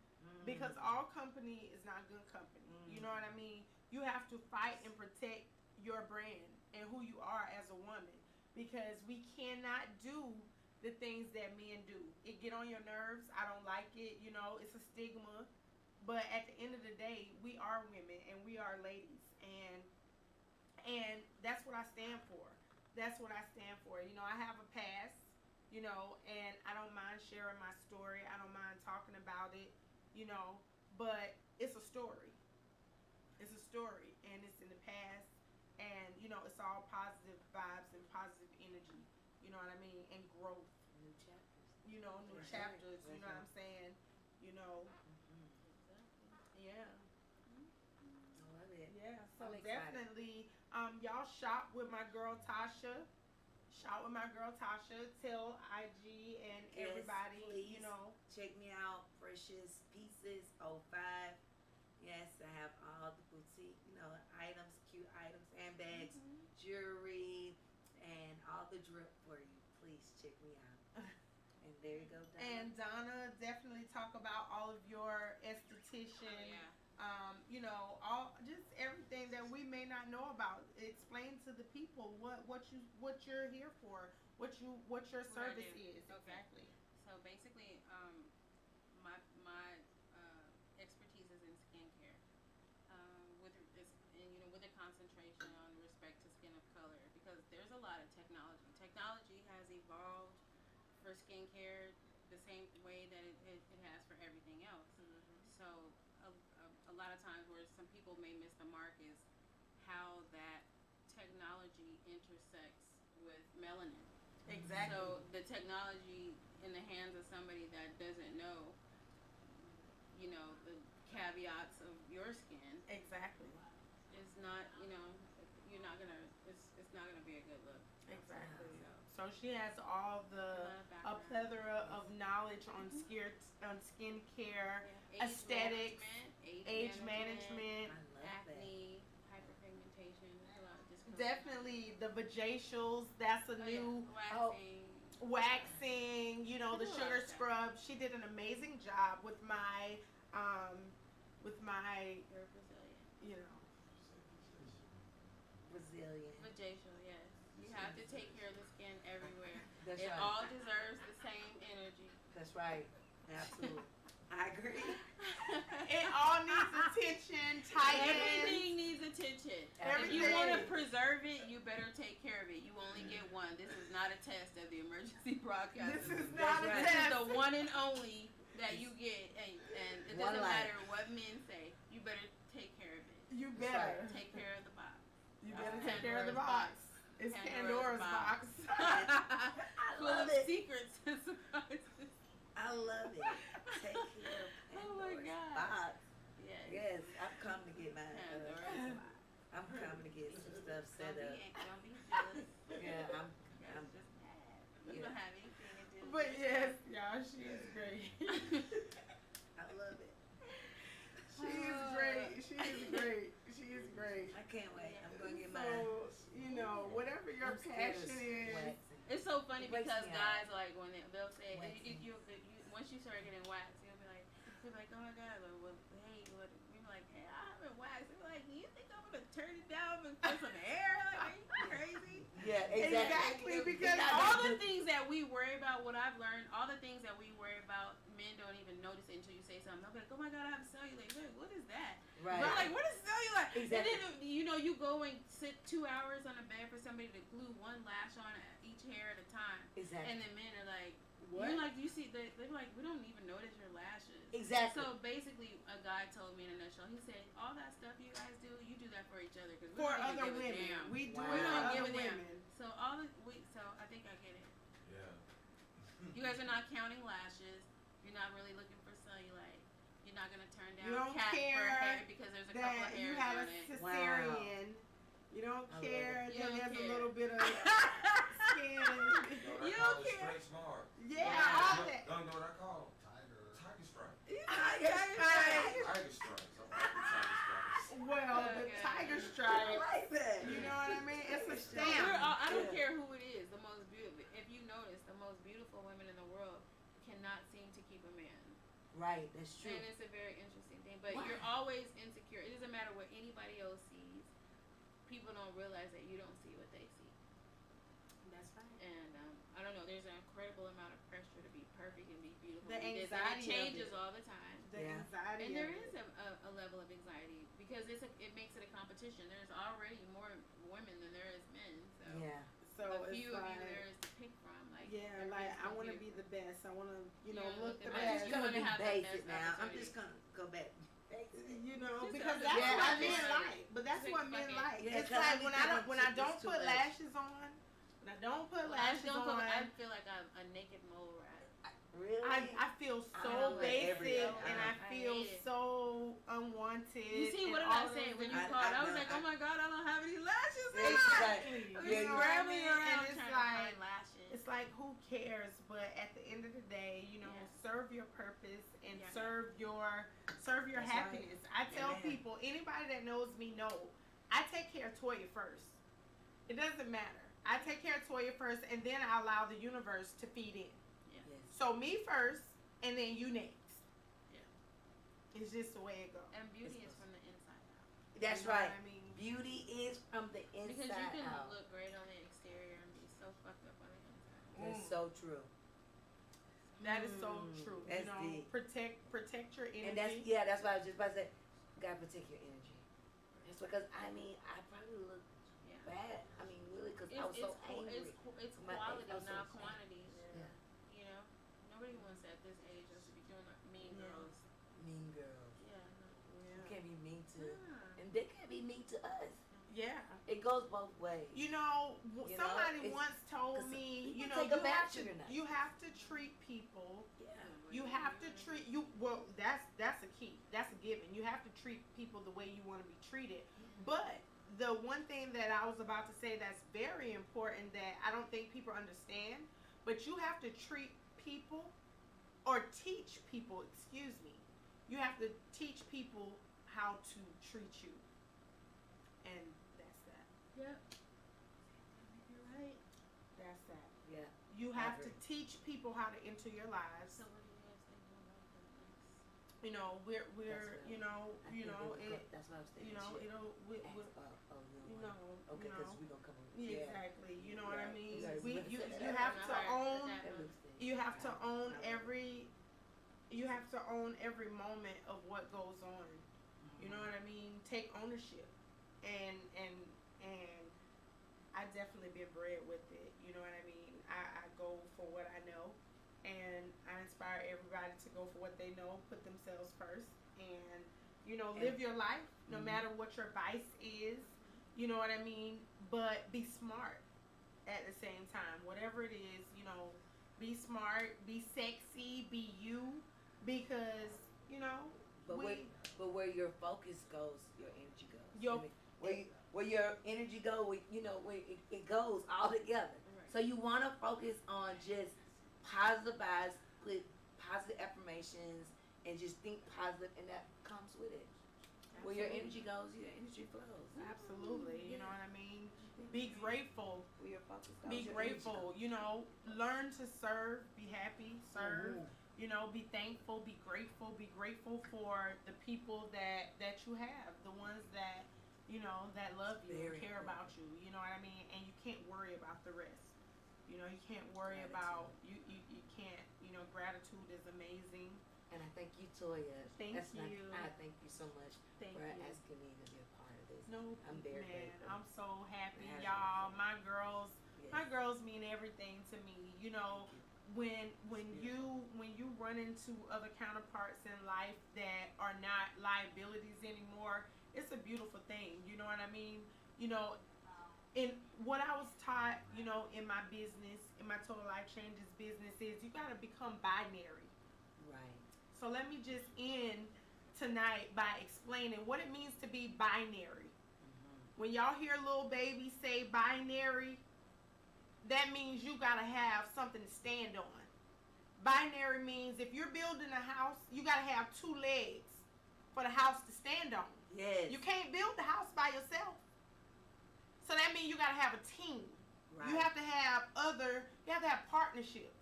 Speaker 2: Because all company is not good company. You know what I mean? You have to fight and protect your brand and who you are as a woman, because we cannot do the things that men do. It get on your nerves. I don't like it. You know, it's a stigma. But at the end of the day, we are women and we are ladies, and that's what I stand for. That's what I stand for. You know, I have a past, you know, and I don't mind sharing my story. I don't mind talking about it, you know, but it's a story. It's a story, and it's in the past, and, you know, it's all positive vibes and positive energy, you know what I mean, and growth.
Speaker 3: New chapters.
Speaker 2: You know, new chapters, you know what I'm saying, you know. Yeah.
Speaker 3: I love it.
Speaker 2: Yeah, so
Speaker 3: I'm excited.
Speaker 2: definitely Y'all shop with my girl Tasha. Shop with my girl Tasha. Tell IG and
Speaker 3: Yes,
Speaker 2: everybody,
Speaker 3: please.
Speaker 2: you know.
Speaker 3: Check me out, Precious Pieces 05. Yes, I have all the boutique, items, cute items, handbags, jewelry, and all the drip for you. Please check me out. And there you go, Donna.
Speaker 2: And Donna, definitely talk about all of your esthetician, all just everything that we may not know about. Explain to the people what you're here for, what your
Speaker 4: What I
Speaker 2: service
Speaker 4: do.
Speaker 2: is.
Speaker 4: Okay.
Speaker 2: Exactly.
Speaker 4: So basically, my expertise is in skincare, with this, and with a concentration on respect to skin of color, because there's a lot of technology. Technology has evolved for skincare the same way that it has for everything else. So a lot of times where some people may miss the mark is how that technology intersects with melanin.
Speaker 2: Exactly.
Speaker 4: So the technology in the hands of somebody that doesn't know, the caveats of your skin
Speaker 2: Exactly.
Speaker 4: is not, you're not gonna, it's not gonna be a good look.
Speaker 2: Exactly. So she has all a
Speaker 4: background.
Speaker 2: plethora of knowledge on skincare, aesthetics, age management.
Speaker 3: I love that.
Speaker 4: acne, hyperpigmentation, there's a lot of discomfort.
Speaker 2: Definitely the vajacials. That's a new waxing.
Speaker 4: I
Speaker 2: The
Speaker 4: do a lot
Speaker 2: sugar
Speaker 4: of that.
Speaker 2: scrub. She did an amazing job with my
Speaker 4: You're Brazilian.
Speaker 3: Brazilian.
Speaker 4: Vajacial, yes. You have to take care of the skin everywhere.
Speaker 3: That's
Speaker 4: It
Speaker 3: right.
Speaker 4: all deserves the same energy.
Speaker 3: That's right. Absolutely. I agree.
Speaker 2: It all needs attention. Tighten.
Speaker 4: Everything needs attention. If you
Speaker 2: Everything.
Speaker 4: want to preserve it, you better take care of it. You only get one. This is not a test of the emergency broadcast.
Speaker 2: This is not a
Speaker 4: This is
Speaker 2: test.
Speaker 4: the one and only that you get, and it
Speaker 3: One
Speaker 4: doesn't
Speaker 3: life.
Speaker 4: matter what men say. You better take care of it.
Speaker 2: You
Speaker 3: That's
Speaker 2: better.
Speaker 3: right.
Speaker 4: Take care of the box.
Speaker 2: You better take care of the
Speaker 4: Pandora's
Speaker 2: box. It's
Speaker 4: Pandora's
Speaker 2: Pandora's box.
Speaker 3: I
Speaker 4: Full
Speaker 3: love
Speaker 4: of
Speaker 3: it.
Speaker 4: secrets and surprises.
Speaker 3: I love it. Take care of
Speaker 4: Oh my
Speaker 3: Pandora's
Speaker 4: God.
Speaker 3: box.
Speaker 4: Yes.
Speaker 3: Yes, I'm coming to get mine.
Speaker 4: Pandora's box.
Speaker 3: I'm coming to get some stuff set
Speaker 4: Don't
Speaker 3: up.
Speaker 4: be jealous.
Speaker 3: Yeah, I'm
Speaker 4: That's just bad. You don't have anything to do.
Speaker 2: But yes, y'all, she is great.
Speaker 3: I love it.
Speaker 2: She is great. She is great. She is great.
Speaker 3: I can't wait. I'm going to get
Speaker 2: So,
Speaker 3: mine.
Speaker 2: whatever your
Speaker 3: I'm scared of
Speaker 2: passion is.
Speaker 3: waxing.
Speaker 4: It's so funny
Speaker 3: It breaks
Speaker 4: because
Speaker 3: me
Speaker 4: guys like when they'll say
Speaker 3: Waxing.
Speaker 4: you once you start getting waxed, you'll be like oh my god, well, hey, what? We be like, hey, I haven't waxed. They're like, you think I'm gonna turn it down and put some hair? Like, are you crazy?
Speaker 3: Yeah,
Speaker 2: Exactly, because
Speaker 4: All the things that we worry about, what I've learned, all the things that we worry about, men don't even notice it until you say something. They'll be like, oh my god, I have cellulite. They're like, what is that?
Speaker 3: Right.
Speaker 4: We're like, what is cellulite?
Speaker 3: Exactly.
Speaker 4: And then you go and sit 2 hours on a bed for somebody to glue one lash on each hair at a time.
Speaker 3: Exactly.
Speaker 4: And then men are like,
Speaker 2: What?
Speaker 4: you're like, do you see? They're like, we don't even notice your lashes.
Speaker 3: Exactly.
Speaker 4: So basically, a guy told me in a nutshell, he said, all that stuff you guys do, you do that for each other because we
Speaker 2: For
Speaker 4: don't
Speaker 2: other
Speaker 4: even give a
Speaker 2: women.
Speaker 4: damn.
Speaker 2: We do
Speaker 3: Wow.
Speaker 2: it
Speaker 4: We
Speaker 2: for
Speaker 4: don't
Speaker 2: other
Speaker 4: give a damn.
Speaker 2: women.
Speaker 4: So so I think I get it.
Speaker 9: Yeah.
Speaker 4: You guys are not counting lashes. You're not really looking for cellulite. You're not gonna turn down
Speaker 2: You don't
Speaker 4: cat for
Speaker 2: care
Speaker 4: hair because there's a couple
Speaker 2: That
Speaker 4: of
Speaker 2: you
Speaker 4: hairs
Speaker 2: had a
Speaker 4: on it.
Speaker 2: cesarean. You don't
Speaker 3: I love
Speaker 2: care
Speaker 3: it.
Speaker 4: You
Speaker 2: that
Speaker 4: don't
Speaker 2: there's
Speaker 4: care.
Speaker 2: a little bit of skin.
Speaker 4: You don't care.
Speaker 9: Straight smart.
Speaker 2: Yeah,
Speaker 4: Yeah.
Speaker 2: all that.
Speaker 9: Don't know what I call them? Tiger stripe.
Speaker 3: Tiger stripe.
Speaker 9: Tiger stripes. I like the tiger stripes.
Speaker 2: Well, the
Speaker 4: Okay.
Speaker 2: tiger
Speaker 3: I
Speaker 2: stripe.
Speaker 3: like that.
Speaker 2: You know what I mean? It's a
Speaker 4: We're
Speaker 2: stamp.
Speaker 4: I don't
Speaker 3: Yeah.
Speaker 4: care who it is. The most beautiful. If you notice, the most beautiful women in the world cannot seem to keep a man.
Speaker 3: Right, that's true.
Speaker 4: And it's a very interesting thing. But
Speaker 3: Why?
Speaker 4: you're always insecure. It doesn't matter what anybody else sees. People don't realize that you don't see what they see.
Speaker 2: That's right.
Speaker 4: And I don't know. There's an incredible amount of pressure to be perfect and be beautiful.
Speaker 2: The
Speaker 4: because
Speaker 2: anxiety of
Speaker 4: it changes
Speaker 2: it.
Speaker 4: all the time.
Speaker 2: The
Speaker 3: Yeah.
Speaker 2: anxiety.
Speaker 4: And there
Speaker 2: of
Speaker 4: is
Speaker 2: it.
Speaker 4: a level of anxiety because it makes it a competition. There's already more women than there is men. So
Speaker 3: Yeah.
Speaker 2: So
Speaker 4: a
Speaker 2: it's
Speaker 4: few of you
Speaker 2: like,
Speaker 4: there is to pick from. Like
Speaker 2: yeah, like I want to be the best. I want to, look the
Speaker 4: the
Speaker 3: I'm
Speaker 4: best.
Speaker 3: just
Speaker 2: best.
Speaker 4: You
Speaker 3: gonna
Speaker 4: wanna
Speaker 3: be
Speaker 4: have the best
Speaker 3: basic now. I'm
Speaker 4: opportunity.
Speaker 3: just gonna go back basic.
Speaker 4: Just
Speaker 2: Because
Speaker 4: a-
Speaker 2: that's
Speaker 3: Yeah,
Speaker 2: what
Speaker 3: I
Speaker 2: men
Speaker 3: just-
Speaker 2: like. But that's
Speaker 4: Just
Speaker 2: what men
Speaker 4: fucking-
Speaker 2: like.
Speaker 3: Yeah,
Speaker 2: It's
Speaker 3: 'cause
Speaker 2: like
Speaker 3: I
Speaker 2: when
Speaker 3: think
Speaker 2: I don't when I
Speaker 3: it's
Speaker 2: don't
Speaker 3: too
Speaker 2: put
Speaker 3: much.
Speaker 2: lashes on. When I don't put lashes on,
Speaker 4: I feel like I'm a naked mole rat.
Speaker 3: Really?
Speaker 2: I feel
Speaker 3: I
Speaker 2: so
Speaker 3: know it every
Speaker 2: basic
Speaker 3: time.
Speaker 2: and I
Speaker 4: I
Speaker 2: feel
Speaker 4: hate it.
Speaker 2: so unwanted.
Speaker 4: You see,
Speaker 2: and
Speaker 4: what did
Speaker 2: all
Speaker 4: I
Speaker 2: those
Speaker 4: say when you
Speaker 2: things.
Speaker 4: called? I was
Speaker 3: know,
Speaker 4: like, oh my god, I don't have any lashes
Speaker 2: like, who cares? But at the end of the day, you know, serve your purpose and serve your
Speaker 3: That's
Speaker 2: happiness. I tell
Speaker 3: Amen.
Speaker 2: people, anybody that knows me know, I take care of Toya first. It doesn't matter. I take care of Toya first, and then I allow the universe to feed in.
Speaker 3: Yes.
Speaker 2: So me first, and then you next.
Speaker 4: Yeah.
Speaker 2: It's just the way it goes.
Speaker 4: And beauty is from the inside out.
Speaker 3: That's
Speaker 2: You know
Speaker 3: right.
Speaker 2: what I mean?
Speaker 3: Beauty is from the inside
Speaker 4: Because you can
Speaker 3: out.
Speaker 4: look great on the exterior and be so fucked up on the inside.
Speaker 3: That's so true.
Speaker 2: That is so true.
Speaker 3: That's
Speaker 2: You know,
Speaker 3: deep.
Speaker 2: protect your energy.
Speaker 3: And that's what I was just about to say. Gotta protect your energy. That's because I probably look bad. I mean, really, because I was so angry.
Speaker 4: It's
Speaker 3: My-
Speaker 4: quality,
Speaker 3: I was so
Speaker 4: not
Speaker 3: sad.
Speaker 4: quantity.
Speaker 3: Yeah.
Speaker 4: You know, nobody wants at this age us to be doing like mean
Speaker 2: Yeah.
Speaker 4: girls.
Speaker 3: Mean girls.
Speaker 4: Yeah, no.
Speaker 3: You can't be mean to,
Speaker 4: Yeah.
Speaker 3: and they can't be mean to us.
Speaker 2: Yeah.
Speaker 3: It goes both ways.
Speaker 2: You know,
Speaker 3: You know,
Speaker 2: somebody
Speaker 3: it's-
Speaker 2: once told
Speaker 3: 'cause
Speaker 2: me,
Speaker 3: people
Speaker 2: you know,
Speaker 3: take
Speaker 2: you
Speaker 3: a back
Speaker 2: have to
Speaker 3: sugar night.
Speaker 2: you have to treat people.
Speaker 3: Yeah.
Speaker 2: You have to treat you well. That's a key. That's a given. You have to treat people the way you want to be treated. But the one thing that I was about to say that's very important that I don't think people understand, but you have to treat people or teach people. Excuse me. You have to teach people how to treat you, and that's that.
Speaker 4: Yep. You're right.
Speaker 2: That's that.
Speaker 3: Yeah.
Speaker 2: You
Speaker 3: I
Speaker 2: have to
Speaker 3: agree.
Speaker 2: teach people how to enter your lives.
Speaker 4: So what do you guys think about the next?
Speaker 2: You know, we're
Speaker 3: That's what
Speaker 2: you know,
Speaker 3: I
Speaker 2: you
Speaker 3: think
Speaker 2: know,
Speaker 3: they would
Speaker 2: it,
Speaker 3: come- that's what I was thinking.
Speaker 2: you know,
Speaker 3: shit.
Speaker 2: it'll we
Speaker 3: Ask,
Speaker 2: you know,
Speaker 3: okay,
Speaker 2: you
Speaker 3: because
Speaker 2: know.
Speaker 3: we gonna come.
Speaker 2: Yeah, exactly. You know what I
Speaker 3: Right.
Speaker 2: mean?
Speaker 3: You guys
Speaker 2: We
Speaker 3: look
Speaker 2: you
Speaker 3: at that.
Speaker 2: you have to own
Speaker 3: That looks thing.
Speaker 2: you have to
Speaker 3: Right.
Speaker 2: own
Speaker 3: Right.
Speaker 2: every moment of what goes on. You know what I mean? Take ownership. And I definitely been bred with it. You know what I mean? I go for what I know, and I inspire everybody to go for what they know, put themselves first, and you know, live your life no matter what your vice is. You know what I mean? But be smart at the same time. Whatever it is, you know, be smart, be sexy, be you, because you know.
Speaker 3: But where your focus goes, your energy goes.
Speaker 2: Your-
Speaker 3: I mean, where your energy goes, you know, where it goes all together.
Speaker 4: Right.
Speaker 3: So you want to focus on just positive vibes, put positive affirmations, and just think positive, and that comes with it. Where your energy goes, your energy flows.
Speaker 2: Absolutely. You know what I mean? Be grateful.
Speaker 3: Where your focus goes,
Speaker 2: Be
Speaker 3: your energy
Speaker 2: grateful.
Speaker 3: goes.
Speaker 2: You know, learn to serve. Be happy. Serve.
Speaker 3: Mhm.
Speaker 2: You know, be thankful. Be grateful. Be grateful for the people that you have, the ones that you know that love you,
Speaker 3: Very
Speaker 2: and care
Speaker 3: important.
Speaker 2: about you. You know what I mean? And you can't worry about the rest. You know, you can't worry
Speaker 3: Gratitude.
Speaker 2: about you can't. You know, gratitude is amazing.
Speaker 3: And I thank you, Toya.
Speaker 2: Thank you.
Speaker 3: I thank you so much
Speaker 2: Thank
Speaker 3: for
Speaker 2: you.
Speaker 3: asking me to be a part of this.
Speaker 2: No,
Speaker 3: I'm very
Speaker 2: man,
Speaker 3: grateful.
Speaker 2: I'm so happy,
Speaker 3: It has
Speaker 2: y'all.
Speaker 3: been.
Speaker 2: My girls,
Speaker 3: Yes.
Speaker 2: my girls mean everything to me. You know, when you run into other counterparts in life that are not liabilities anymore, it's a beautiful thing. You know what I mean? You know, in what I was taught, you know, in my business, in my Total Life Changes business, is you gotta become binary.
Speaker 3: Right.
Speaker 2: So let me just end tonight by explaining what it means to be binary. When y'all hear little baby say binary, that means you gotta have something to stand on. Binary means if you're building a house, you gotta have two legs for the house to stand on.
Speaker 3: Yes.
Speaker 2: You can't build the house by yourself. So that means you gotta have a team.
Speaker 3: Right.
Speaker 2: You have to have partnerships.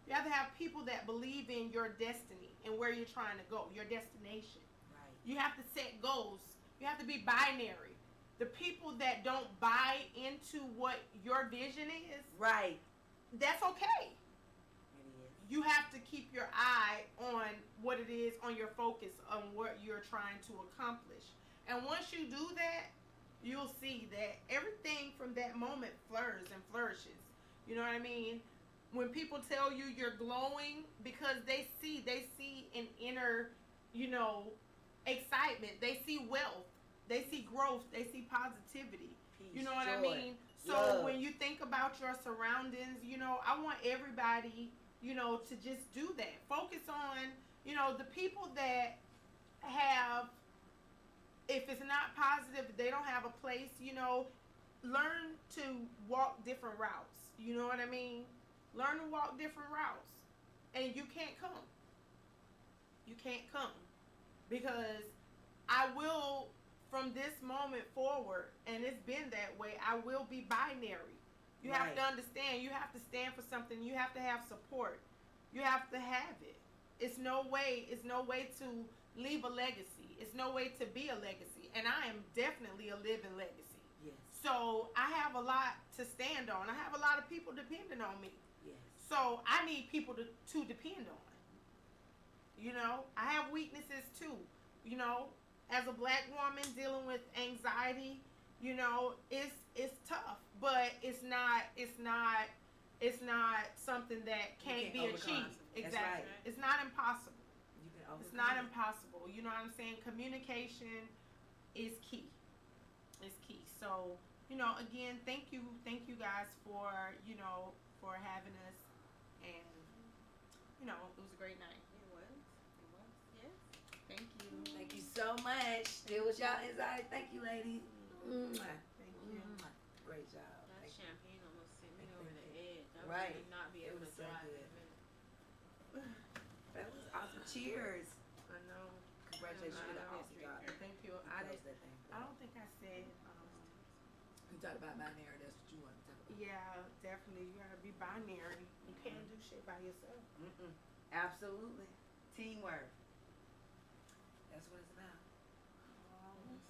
Speaker 2: You have to have people that believe in your destiny and where you're trying to go, your destination.
Speaker 3: Right.
Speaker 2: You have to set goals. You have to be binary. The people that don't buy into what your vision is,
Speaker 3: Right.
Speaker 2: that's okay.
Speaker 3: It is.
Speaker 2: You have to keep your eye on what it is, on your focus, on what you're trying to accomplish. And once you do that, you'll see that everything from that moment flourishes. You know what I mean? When people tell you you're glowing, because they see an inner, you know, excitement. They see wealth. They see growth. They see positivity.
Speaker 3: Peace,
Speaker 2: You know what I
Speaker 3: joy,
Speaker 2: mean? So
Speaker 3: love.
Speaker 2: when you think about your surroundings, you know, I want everybody, you know, to just do that. Focus on, you know, the people that have, if it's not positive, they don't have a place, you know, learn to walk different routes. You know what I mean? Learn to walk different routes. And you can't come. You can't come. Because I will, from this moment forward, and it's been that way, I will be binary. You have to understand, you have to stand for something, you have to have support. You have to have it. It's no way to leave a legacy. It's no way to be a legacy. And I am definitely a living legacy.
Speaker 3: Yes.
Speaker 2: So I have a lot to stand on. I have a lot of people depending on me.
Speaker 3: Yes.
Speaker 2: So I need people to depend on. You know, I have weaknesses too. You know, as a black woman dealing with anxiety, you know, it's tough, but it's not something that can't be
Speaker 3: overcome.
Speaker 2: achieved.
Speaker 3: That's
Speaker 2: Exactly.
Speaker 3: right.
Speaker 2: It's not impossible.
Speaker 3: You can overcome
Speaker 2: It's not
Speaker 3: it.
Speaker 2: impossible. You know what I'm saying? Communication is key. It's key. So, you know, again, thank you guys for, you know, for having us, and you know, it was a great night.
Speaker 4: It was. Yes.
Speaker 2: Thank you.
Speaker 3: Thank you so much. It was y'all anxiety. Thank you, ladies. Mwah.
Speaker 2: Thank you.
Speaker 3: Mwah. Great job.
Speaker 4: That
Speaker 3: Thank you.
Speaker 4: champagne almost sent me over the edge. I
Speaker 3: Right.
Speaker 4: would not be
Speaker 3: It
Speaker 4: able
Speaker 3: was
Speaker 4: to
Speaker 3: so
Speaker 4: drive
Speaker 3: good.
Speaker 4: in a minute.
Speaker 3: That was awesome. Cheers.
Speaker 2: I know.
Speaker 3: Congratulations. You did an
Speaker 4: I know.
Speaker 3: awesome job.
Speaker 2: Thank you.
Speaker 3: You
Speaker 2: I
Speaker 3: closed
Speaker 2: did.
Speaker 3: that thing.
Speaker 2: I don't think I said.
Speaker 3: You talked about my narrative. That's what you want to talk about.
Speaker 2: Yeah, definitely. You gotta be binary. You can't do shit by yourself.
Speaker 3: Absolutely. Teamwork. That's what it's